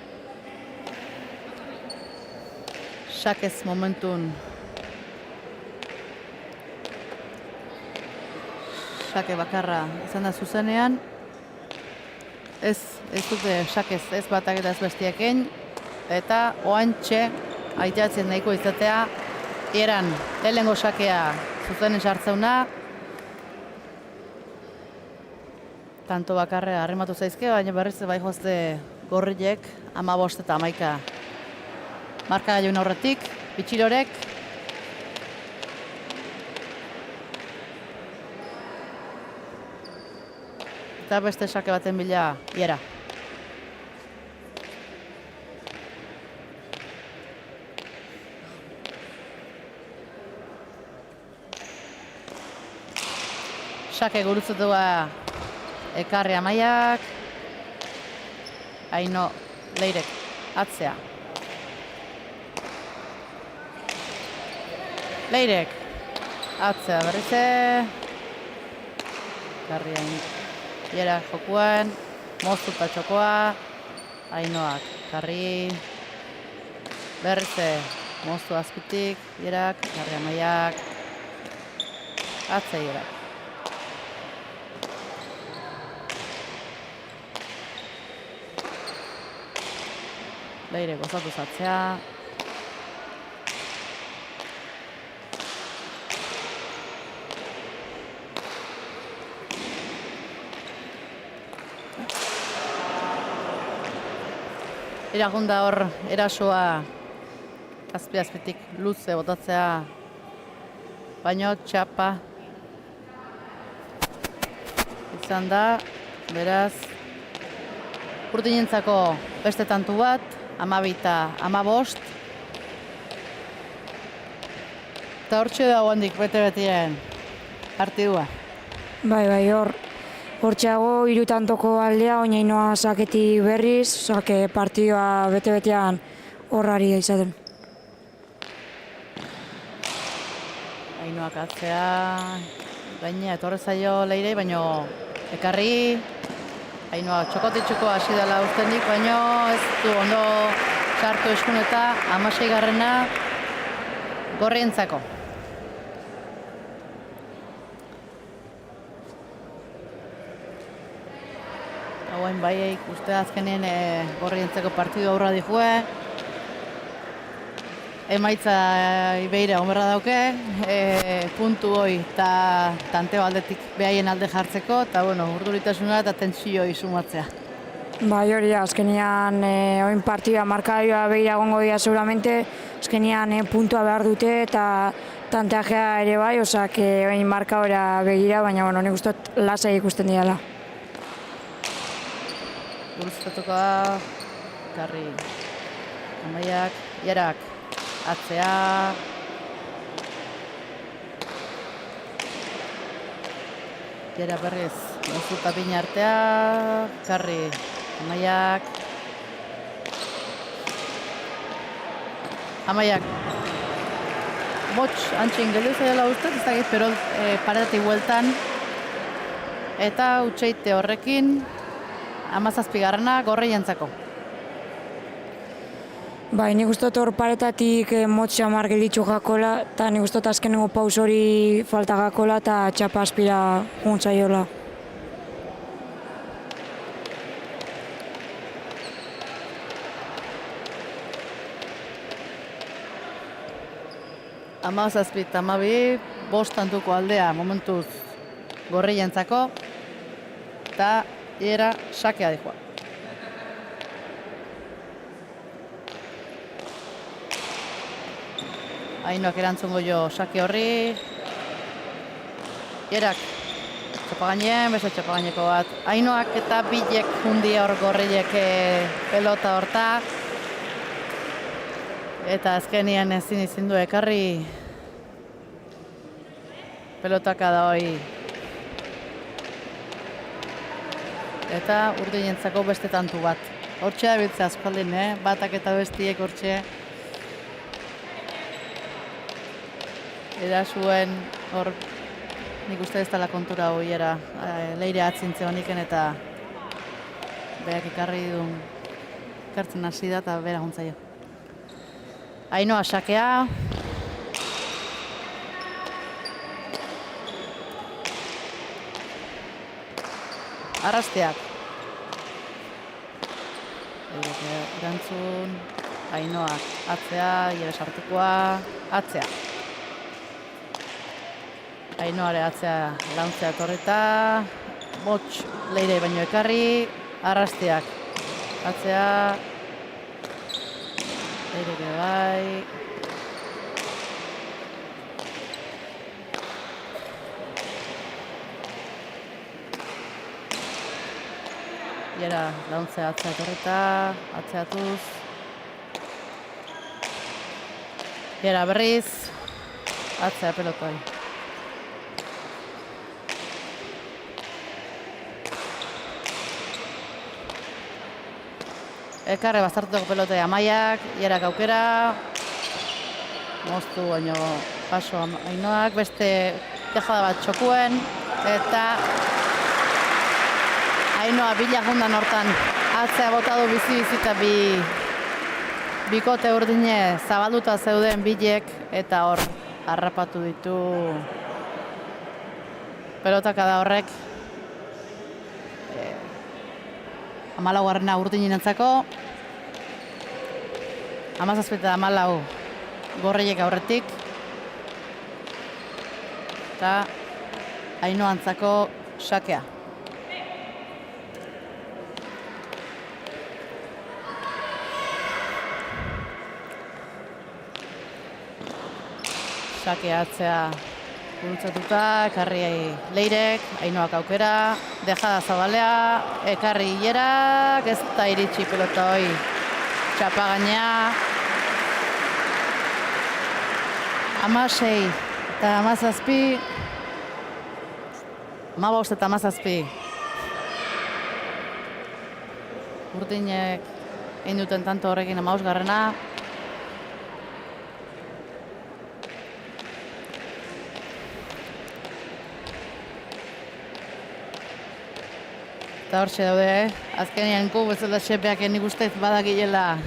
Sakez momentun sake bakarra izan da zuzenean, ez dute sakez ez batak eta ez bestiakein, eta oantxe aitatzen nahiko izatea, Ieran lehenengo sakea zuzenen sartzeuna, tanto bakarre arrimatu zaizke, baina berriz bai jozte gorriek 15 eta 11 marka gaiun aurretik, Bitxilorek. Eta beste sake baten bila, Iera. Sake gurutzetua ekarri Amaiak. Aino Leirek atzea. Leirek atzea berrize. Ekarri Iera jokuan. Moztu eta txokoa. Ainoak ekarri. Berrize moztu azpitik. Ierak, ekarri Amaiak. Atzea Ierak. Leire gozatu zatzea. Iragunda hor erasoa azpitik luze botatzea, baino txapa izan da, beraz Urdinentzako beste tantu bat, 12 eta 15. Eta hortxe dago handik bete-betien partidua. Bai, hortxeago 3 tantoko aldea, oinainoa saketi berriz, sake partidua bete-betean horrari izaten. Ainoak atzea, gaina etorre zaio Leirei, baino ekarri. Ainoa txokotitxuko hasi dela ustenik, baino ez du ondo sartu eskuneta 16garrena Gorrientzako. Hauen bai ikuste azkenien Gorrientzako partidu aurra dihue. Emaitza Ibeira onberra dauke, puntu hoi eta tanteo aldetik behaien alde jartzeko, eta urduritasuna eta tentsio sumatzea. Bai, hori da, azkenian oin partida markaioa behira gongo dira seguramente, azkenian puntua behar dute eta tanteajea ere bai, osak oin markaora begira, baina nik ustot lasai ikusten direla. Guruztatuko da, Karri Amaiak, Ierak atzea. Iera berriz, Mozu eta Bina artea, Karri Amaiak. Amaiak. Botx antxin gelu zaila ustez, ez dakit, pero paretik bueltan. Eta utxeite horrekin, 17garrena Gorrientzako. Bai, nik ustot hor paretatik motxa margelitxu jakola, eta nik ustot azkenengo paus hori falta jakola eta txapa aspira juntzaiola. Amazazpit, 12, 5 tantuko aldea momentuz Gorrientzako, eta Iera sakea dihua. Ainoak erantzungo jo sake horri. Ierak txapagainen, beste txapagaineko bat. Ainoak eta Bilek hundi hor Gorriek pelota horta. Eta azkenian ezin du ekarri pelotaka da hoi. Eta Urdinentzako beste tantu bat. Hortxe da biltzea aspaldin, batak eta bestiek hortxe. Erasuen hor nik uste ez dela kontura hoiera Leire atzintze honiken eta berak ikartzen hasi da eta bera guntzaio. Ainoa sakea. Arrasteak. Erantzun. Ainoak atzea, Iera sartukoa, atzea. Ainoare atzea launtzea torreta, Botx Leire baino ekarri, arrasteak atzea, Leire bai, Iera launtzea atzea torreta, atzeatuz. Iera berriz, atzea pelotoi. Ekarre bazartuko pelotea Amaiak, Ierak aukera. Moztu baino paso Ainoak, beste tejada bat txokuen, eta Ainoa bila jundan hortan atzea bota du bizi-bizi eta bikote urdine zabalduta zeuden bilek, eta hor harrapatu ditu pelotaka da horrek. 14. urdinentzako, 17 eta 14 Gorriek aurretik, eta Ainoantzako sakea. Sakea atzea gurutzatuta, ekarri Leirek, Ainoak aukera, dejada zabalea, ekarri Ierak, ez da iritsi pelota hoi txapa gainea. 16 eta 17, 15 eta 17. Urdinek egin duten tanto horrekin 15garrena. Eta hortxe daude, azkenean bezala xepeak nik ustez badakilela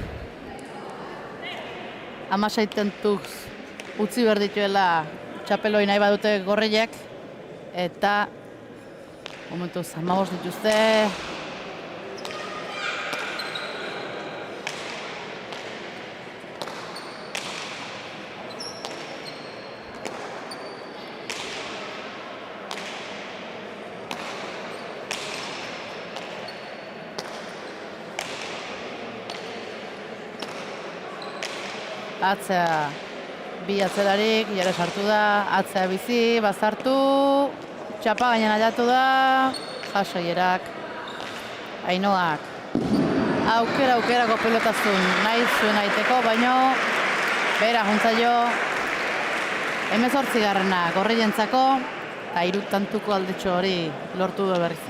16 tentuz utzi behar dituela txapeloi nahi badute Gorriek, eta momentuz 15 dituzte. Atzea bi atzelarik, Iera sartu da, atzea bizi, bazartu, txapa gainen aldatu da, jaso Ierak, Ainoak. Aukerako pelotazun nahi zuen aiteko, baino bera juntzaio 18garrena Gorrientzako, eta 3 tantuko aldetxo hori lortu du berriz.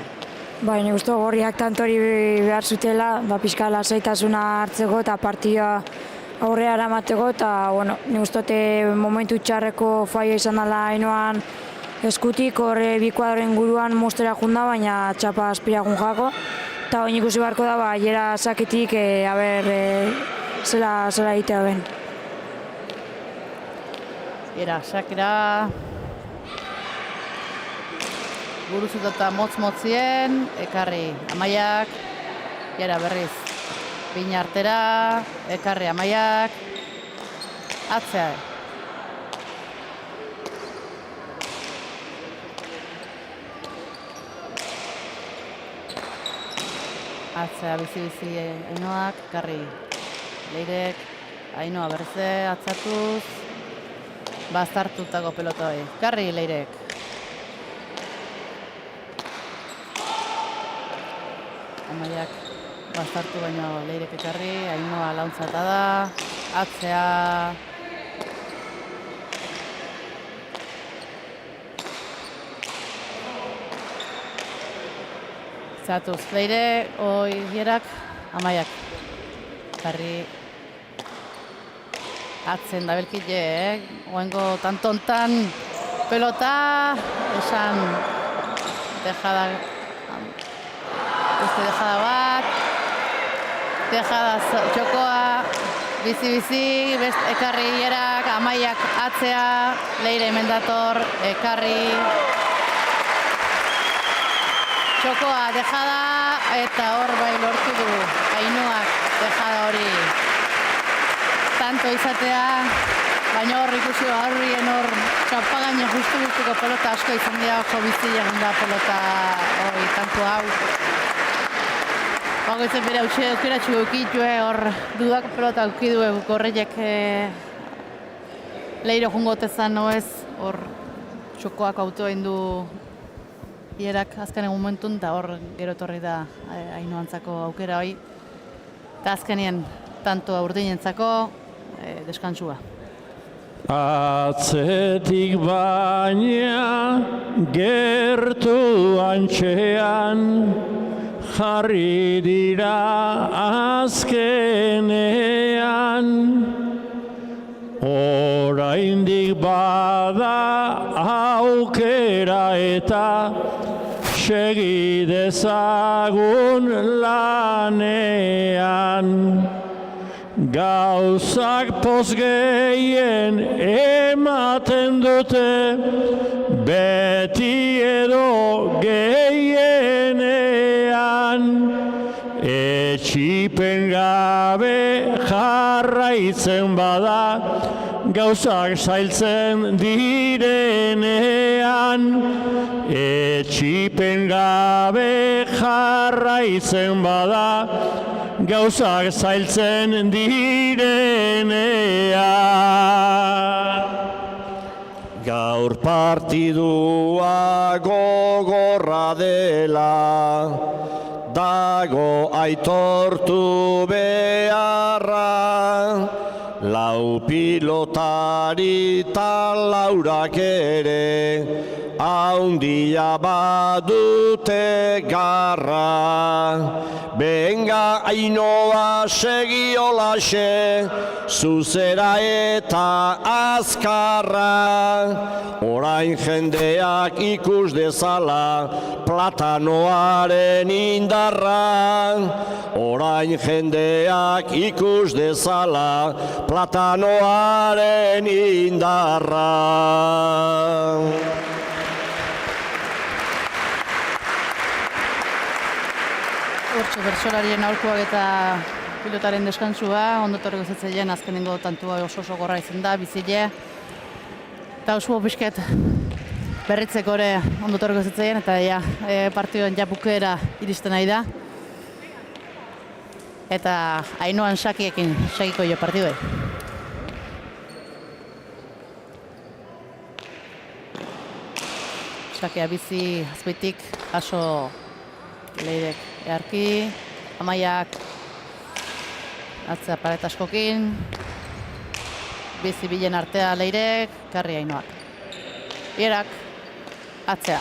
Nik uste Gorriak tantori behar zutela, pixka lasaitasuna hartzeko eta partida aurrea eramateko, eta nik uste momentu txarreko faia izan dela Ainoan eskutik, horre bi kuadroen guruan mostera junda, baina txapa aspiragun jako. Eta hori ikusi beharko da, Iera saketik, zela egitea ben. Iera sakera. Guruzutata motz-motzien, ekarri Amaiak, Iera berriz. Bina artera, ekarri Amaiak, atzea. Atzea bizi-bizi Ainoak, ekarri Leirek, Ainoa berze, atzatuz, bazartutako pelotoi. Ekarri Leirek. Amaiak bazartu baino Leirek ekarri, Ainoa launtzata da, atzea. Zatuz Leire, Ierak, Amaiak. Ekarri atzen dabelkile, oengo tantontan pelota, esan dejada. Beste dejada bat, dejada txokoa, bizi-bizi, ekarri Ierak, Amaiak atzea, Leire mendator, ekarri txokoa dejada, eta hor bai lortu du Ainoak dejada hori tanto izatea, baina hor ikusi horrien hor txapagaino justu-justuko pelota asko izan dira, oso bizi egon da pelota hori tanto hau. Bagoitzen bere aukeratxu eukitue, hor dudak pelota eukidue Gorriek Leiro jungotezan, no ez, hor txokoak auto egin du Ierak azkenen momentun, eta hor gero etorri da Ainoantzako aukera hoi. Eta azkenien tantoa urdinentzako deskantsua. Atzetik baina gertu antxean jarri dira azkenean. Oraindik bada aukera eta segi dezagun lanean. Gauzak poz gehien ematen dute, beti edo gehienean. Etxipen gabe jarraitzen bada, gauzak zailtzen direnean. Etxipen gabe jarraitzen bada, gauzak zailtzen direnean. Gaur partidua gogorra dela, dago aitortu beharra. Lau pilotari ta laurak ere, haundia badute garra. Benga Ainoa segi olaxe, zuzera eta azkarra. Orain jendeak ikus dezala, platanoaren indarra. Orain jendeak ikus dezala, platanoaren indarra. Hortxe, bertsolarien aurkuak eta pilotaren deskantsua, ondotorreko zetzeien azkenengo tantua oso gorra izan da, bizile. Eta oso pixket berritzeko ere ondotorreko zetzeien, eta partioen bukera iristen nahi da. Eta Ainoan Sakiekin segiko jo partidoi. Sakia bizi azpitik, aso Leirek earki, Amaiak atzea paret askokin, bizi bilen artea Leirek, karri Ainoak. Ierak atzea.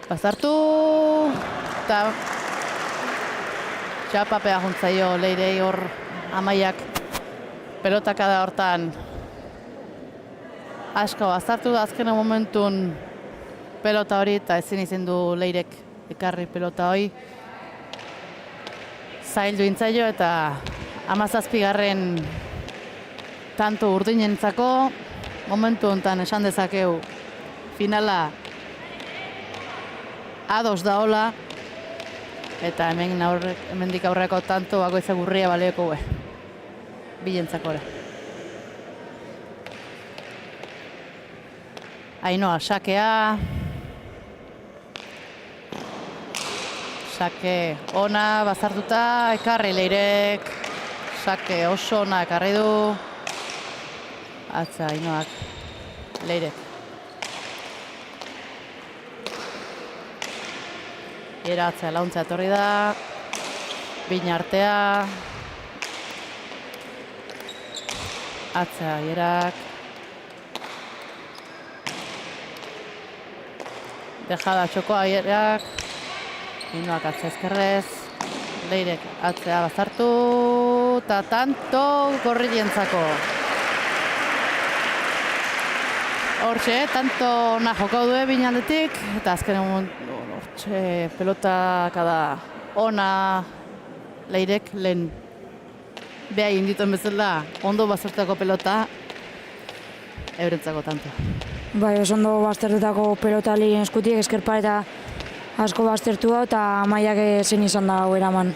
Bazartu, eta txapapea juntzaio Leirei hor Amaiak pelotaka da hortan asko bazartu da azkenen momentun pelota hori eta ezin izin du Leirek ekarri pelota hori. Zaildu intzaio eta 17. tanto urdinentzako momentu hontan esan dezakeu finala ados da hola eta hemendik aurreko tanto bakoitza gurria baleoko bilentzako ere. Ainoa sakea. Sake ona bazartuta, ekarri Leirek. Sake oso ona ekarri du. Atza Ainoak Leirek. Era atzea launtza etorri da. Bina artea. Atzea Ierak. Dejada txokoa Ierak. Ainoak atzea ezkerrez. Leirek atzea bazartu. Eta tanto gorrientzako. Hortxe, tanto ona jokau du binaldetik. Eta azkenen pelota kada ona Leirek lehen beha indituen bezala ondo bazartutako pelota eurentzako tanto. Bai, oso ondo baztertutako pelota lehen eskutik eskerpareta asko baztertua eta Amaiak zein izan da hau eraman.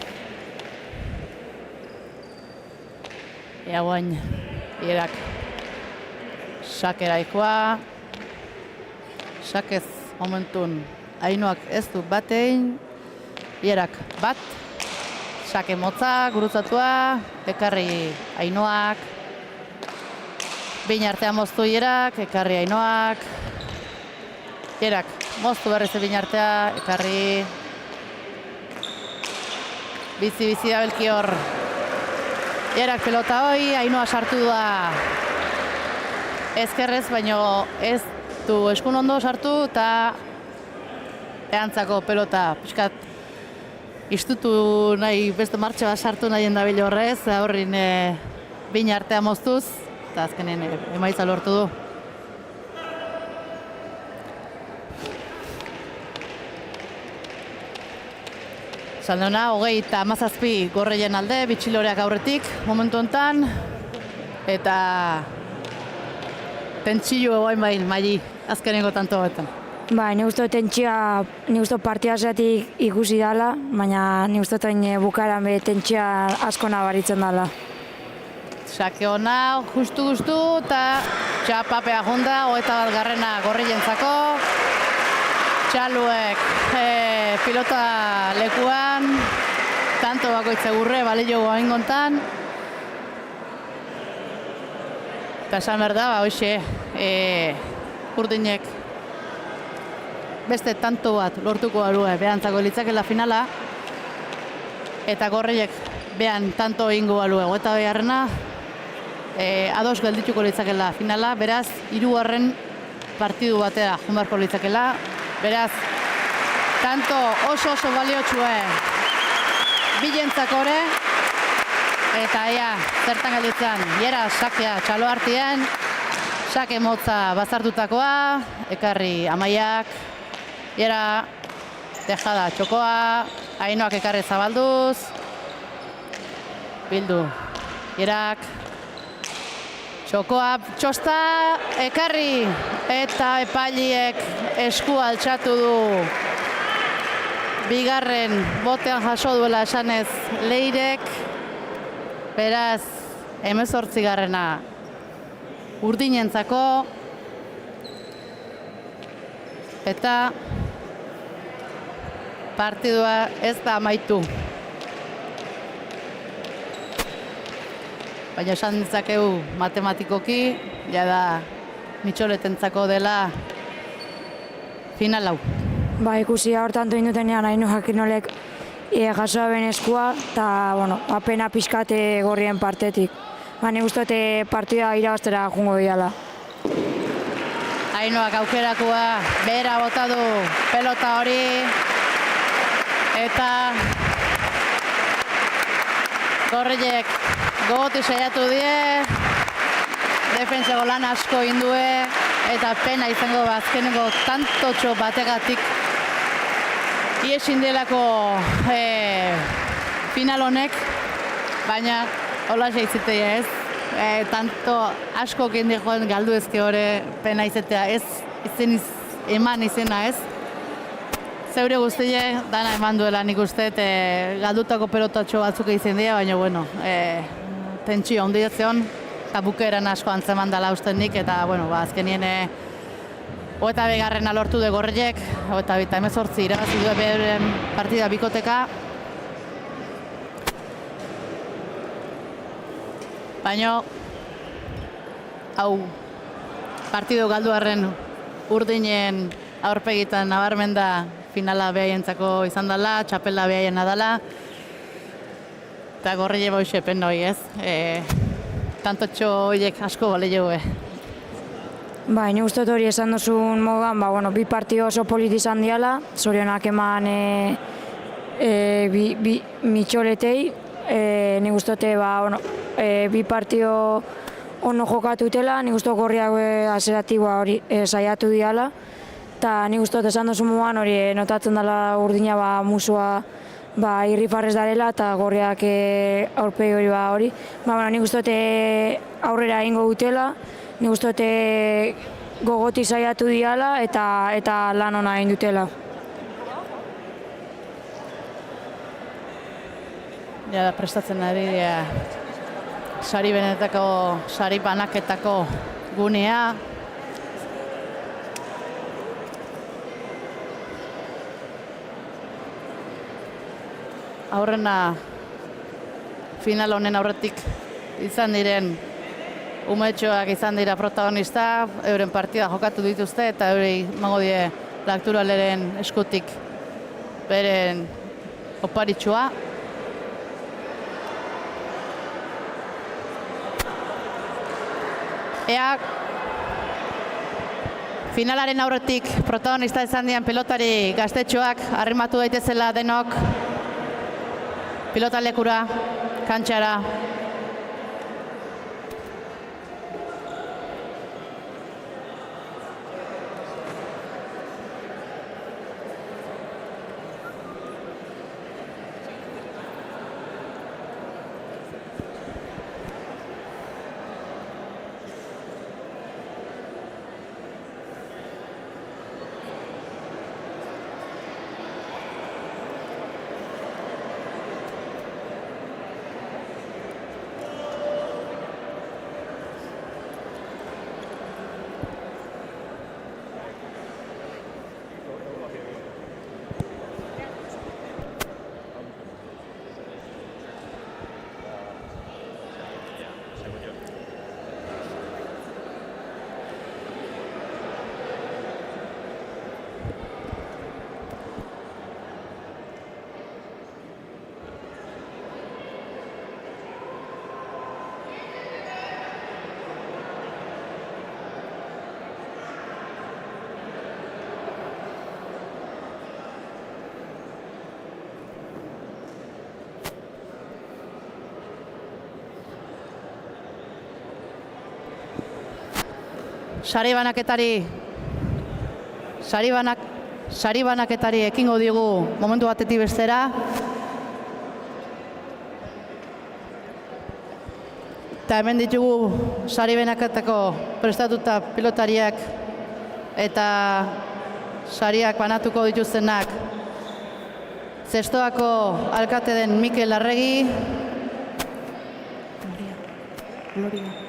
Ea guain, Ierak sakeraikoa. Sakez momentun Ainoak ez du batein, Ierak bat, sake motza, gurutzatua, ekarri Ainoak, Behin artean moztu Ierak, ekarri Ainoak. Ierak, moztu berriz behin artea, ekarri. Bizi da Belkior. Ierak pelota hoi, Ainoa sartu da ezkerrez, baino ez du eskun ondo sartu eta eantzako pelota pixkat istutu nahi, beste martxe bat sartu nahien dabil horrez, horrin behin artea moztuz, eta azkenen emaitza lortu du. Saldeuna, 37 Gorreien alde, Bitxiloreak aurretik, momentu honetan, eta tentsio egoen bain, maili, azkenengo tanto betan. Bai, ni uste tentsia, ni uste partida zeatik ikusi dala, baina ni uste bukaeran bere tentsia asko nabaritzen dala. Sake hona, justu, eta txapapea jonda, 21 Gorrientzako. Txaluek pilota lekuan, tanto bakoitze gurre, balio goain gontan. Eta esan behar da, hoxe, urdinek beste tanto bat lortuko alue behantzako litzakela finala, eta Gorriek behan tanto egingo alue, eta beharrena ados geldituko litzakela finala, beraz, 3. partidu batera junbarko litzakela, beraz, tanto oso baliotsue bilentzako ere, eta ea, zertan gelditzen, Iera sakea txalo hartien, sake motza bazartutakoa, ekarri Amaiak, Iera tejada txokoa, Ainoak ekarri zabalduz, bildu, Ierak, txokoa, txosta, ekarri, eta epailiek esku altxatu du. Bigarren botean jaso duela esanez Leirek, beraz, 18. Urdinentzako, eta partidua ez da amaitu. Baina esan ditzakegu matematikoki, jada Mitxoletentzako dela final hau. Ba, ikusi hortan duin dutenean Aino Jakinolek jasoa ben eskua, eta, bueno, apena pixkate Gorrien partetik. Ba, nik uste partida irabaztera jungo diala. Ainoak aukerakoa, behera bota du pelota hori, eta Gorriek gogoti saiatu die, defentsako lan asko indue, eta pena izango azkenengo tantotxo bategatik iesin delako final honek, baina hola zeitzitei ez. Tanto asko kendi joan galdu ezke hori pena izatea ez, eman izena ez. Zeure guztie dana eman duela nik uste, galdutako pelotatxo batzuk izan dira, baina bueno, tentsio handia zeon, eta bukeran asko antzeman dela usten nik, eta bueno, azkenien 22. lortu de Gorriek, 18 irabazi du beren partida bikoteka. Baina, hau, partido galduarren Urdinen aurpegitan nabarmen da finala behaientzako izan dela, txapela behaiena dela, eta Gorri boixe pen hori ez, tantotxo horiek asko bale joe. Ba, ni uste hori esan duzun moduan, ba, bueno, bi partio oso politi izan diala, zorionak eman Mitxoletei, ni uste ba, bueno, bi partio ono jokatutela, ni uste Gorriak aseratiboa hori saiatu diala, eta ni uste esan duzun moduan hori notatzen dela Urdina ba, musua ba, irrifarrez darela, eta Gorriak aurpegi hori ba hori. Ba, bueno, ni uste aurrera egingo dutela, ni uste gogoti saiatu diala eta lan ona egin dutela. Ja, prestatzen ari sari benetako, sari banaketako gunea. Aurrena final honen aurretik izan diren umetxoak izan dira protagonista, euren partida jokatu dituzte eta eurei emango die Naturaleren eskutik beren oparitxua. Ea finalaren aurretik protagonista izan dian pilotari gaztetxoak arrimatu daitezela denok pilotalekura, kantxara. Sari banaketari ekingo digu momentu batetik bestera. Eta hemen ditugu sari banaketako prestatuta pilotariak eta sariak banatuko dituztenak. Zestoako alkate den Mikel Arregi. Gloria.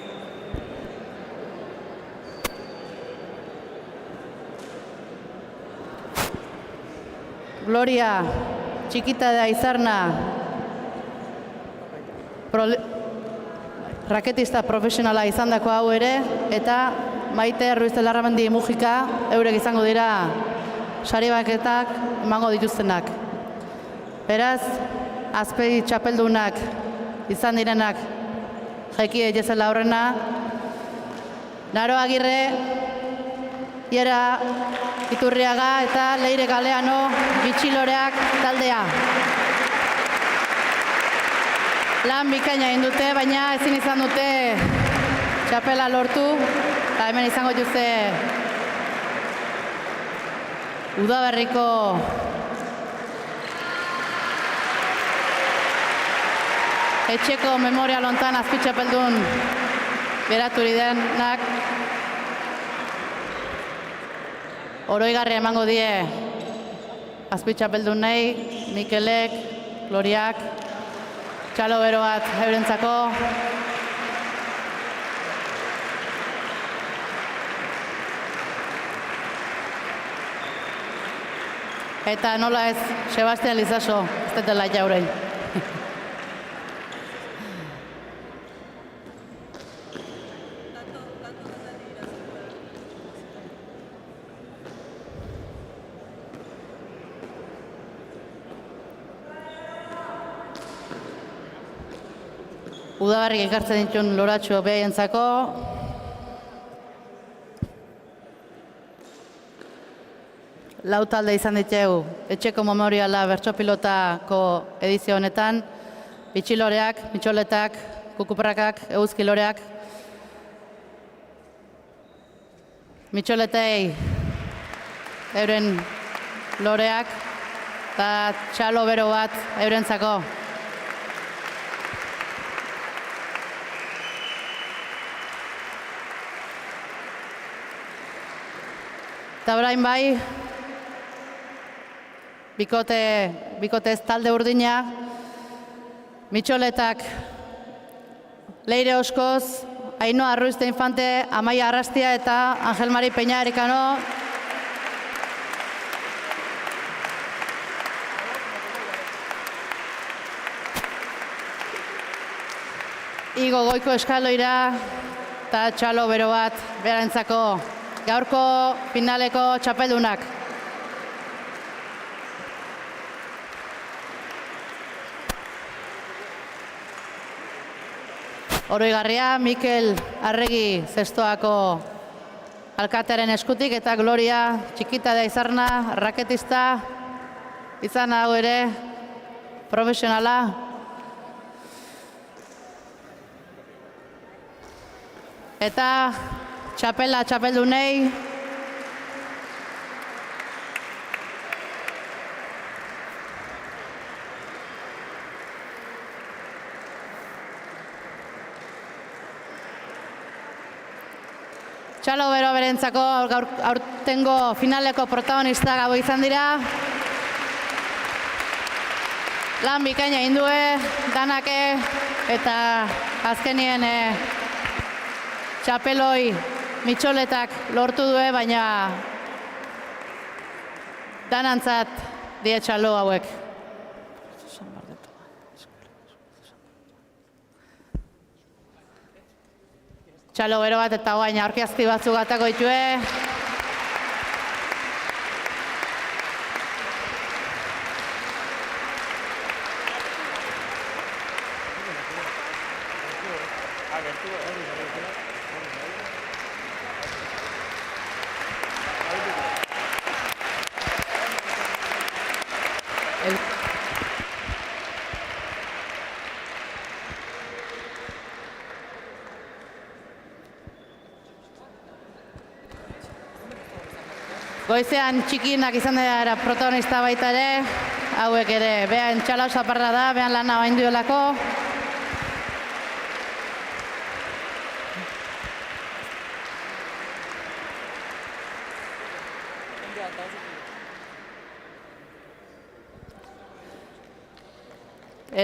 Gloria, txikita da Izarna, raketista profesionala izandako hau ere, eta Maite Ruiz de Larramendi Mujika, eurek izango dira sari baketak emango dituztenak. Beraz, azpegi txapeldunak izan direnak Jaiki Ejezela horrena, Naro Agirre, Iera Iturriaga eta Leire Galeano Bitxiloreak taldea. Lan bikaina egin dute, baina ezin izan dute txapela lortu. Eta hemen izango dituzte Udaberriko etxeko memorial hontan azpitxapeldun beraturi denak. Oroigarri emango die azpitxapeldun nahi, Mikelek, Gloriak, txalo bero bat eurentzako. Eta nola ez, Sebastian Lizaso, ez dutela jaurein. Udaberrik ekartzen dituen loratxo behaientzako. Lau talde izan ditugu etxeko memoriala bertsopilotako edizio honetan. Bitxiloreak, mitxoletak, kukuperrakak, euskiloreak. Mitxoletei euren loreak eta txalo bero bat eurentzako. Eta orain bai, bikote ez talde urdina, mitxoletak Leire Oskoz, Ainhoa Ruiz de Infante, Amaia Arrastia eta Angel Mari Peña Erikano. Igo Goiko Eskaloira, eta txalo bero bat berentzako gaurko finaleko txapeldunak. Oroigarria Mikel Arregi zestoako alkatearen eskutik eta Gloria Txikita da Izarna, raketista, izan hau ere profesionala. Eta txapela txapeldunei txalo bero berentzako aurtengo finaleko protagonista gabo izan dira. Lan bikaina indue, danake, eta azkenien txapeloi mitxoletak lortu due, baina danantzat die txalo hauek. Txalo bero bat eta guain aurkiazti batzuk atako ditue. Goizean txikienak izan dira protagonista baita ere, hauek ere, behan txalau zaparra da, behan lana bain duelako.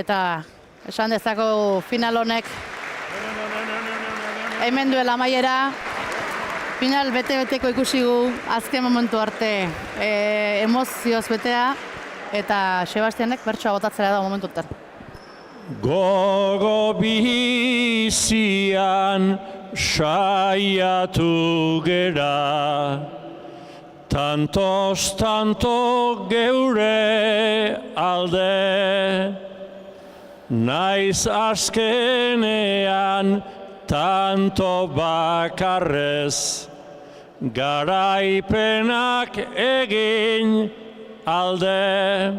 Eta esan dezako final honek hemen duela amaiera. Final bete-beteko ikusi gu azken momentu arte emozioz betea eta Sebastianek bertsoa botatzera da momentutan. Gogo bizian saiatu gera, tantos tanto geure alde, naiz azkenean tanto bakarrez, garaipenak egin alde,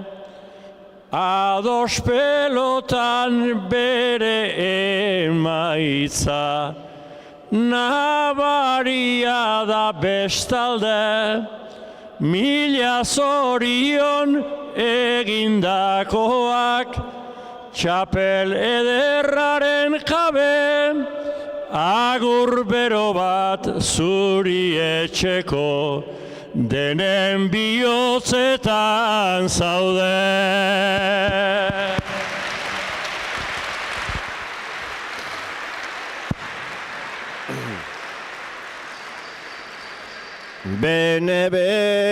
ados pelotan bere emaitza, nabaria da bestalde, mila zorion egindakoak, txapel ederraren jabe, agur bero bat zuri etxeko, denen bihotzetan zaude.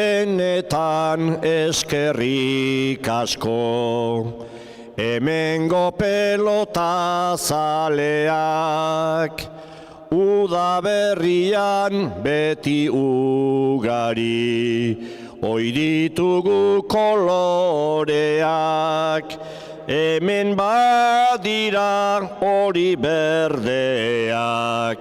Benetan eskerrik asko, hemengo pelota zaleak, uda berrian beti ugari, oi ditugu koloreak, hemen badira hori berdeak,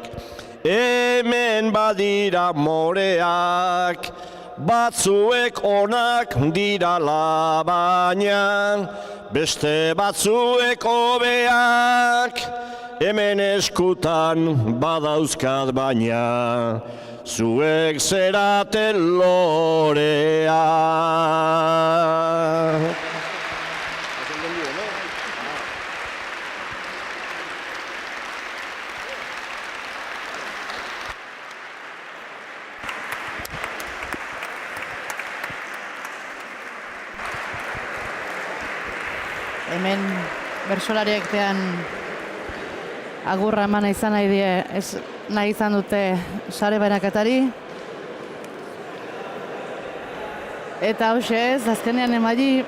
hemen badira moreak, batzuek onak dirala baina, beste batzuek hobeak, hemen eskutan badauzkat baina, zuek zerate loreak. Hemen bertsolariek tean agurra emana izan nahi die, nahi izan dute sare banaketari. Eta hoxe ez, azkenean emaili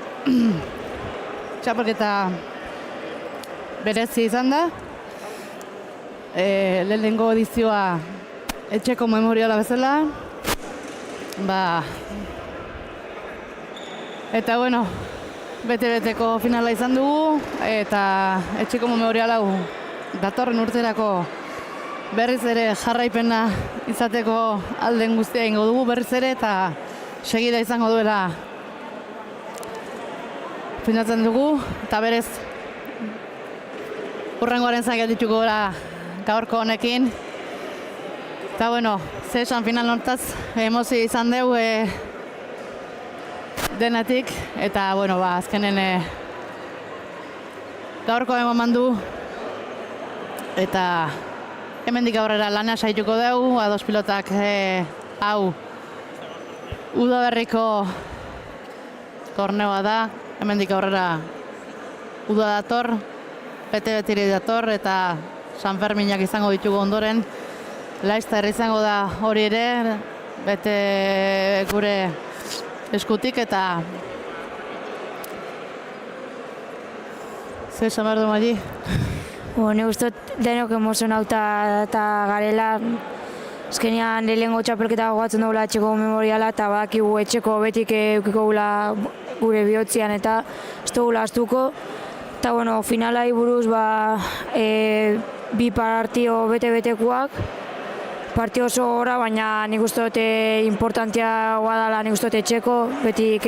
txapelketa berezi izan da. lehenengo edizioa etxeko memoriala bezala. Eta bueno, bete-beteko finala izan dugu, eta etxeko memoriala datorren urterako berriz ere jarraipena izateko alden guztia ingo dugu berriz ere, eta segida izango duela finatzen dugu, eta berez hurrengoaren zain geldituko gara gaurko honekin. Eta bueno, ze esan final hortaz emozio izan dugu denetik, eta bueno, azkenen gaurko eman du, eta hemendik aurrera lana saituko dugu, ados pilotak hau udaberriko torneoa da, hemendik aurrera uda dator, bete-betiri dator, eta San Ferminak izango ditugu ondoren. Laster izango da hori ere, bete gure eskutik, eta zer esan behar du Mali? Nik uste denok emozionauta eta garela, azkenean lehenengo txapelketa gogatzen dugula etxeko memoriala, eta badakigu etxeko betik eukiko gula gure bihotzian, eta ez dugula astuko. Eta bueno, finalai buruz bi partio bete-betekuak, partio oso gora, baina nik uste dute importantia guadala, nik uste dute etxeko, betik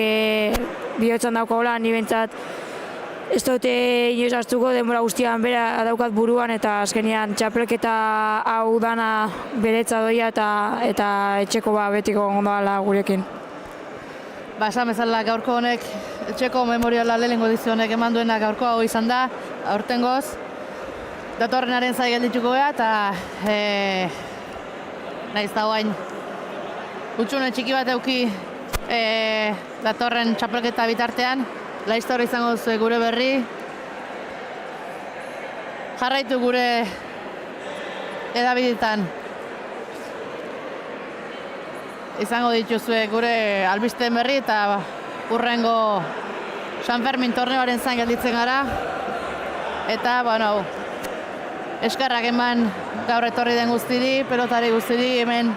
bihotzan daukagola, ni bentsat ez dute inoiz astuko, denbora guztian bera daukat buruan, eta azkenean txapelketa hau dana beretza doia, eta etxeko betiko gondoala gurekin. Esan bezala gaurko honek, etxeko memoriala lehenengo edizio honek eman duena gaurko hau izan da, aurtengoz. Datorrenaren zai geldituko gara, eta nahiz da guain utxune txiki bat euki datorren txapelketa bitartean, laizta hori izango zuen gure berri. Jarraitu gure edabidetan izango dituzue gure albisteen berri, eta hurrengo San Fermin torneoaren zain gelditzen gara. Eta, bueno, eskerrak eman gaur etorri den guztiri, pelotari guztiri, hemen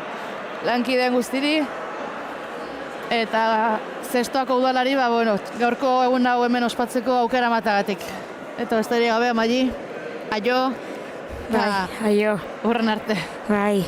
lankideen guztiri. Eta zestoako udalari, gaurko egun hau hemen ospatzeko aukera matagatik. Eta besterik gabe, Mali, aio. Bai, aio. Hurren arte. Bai.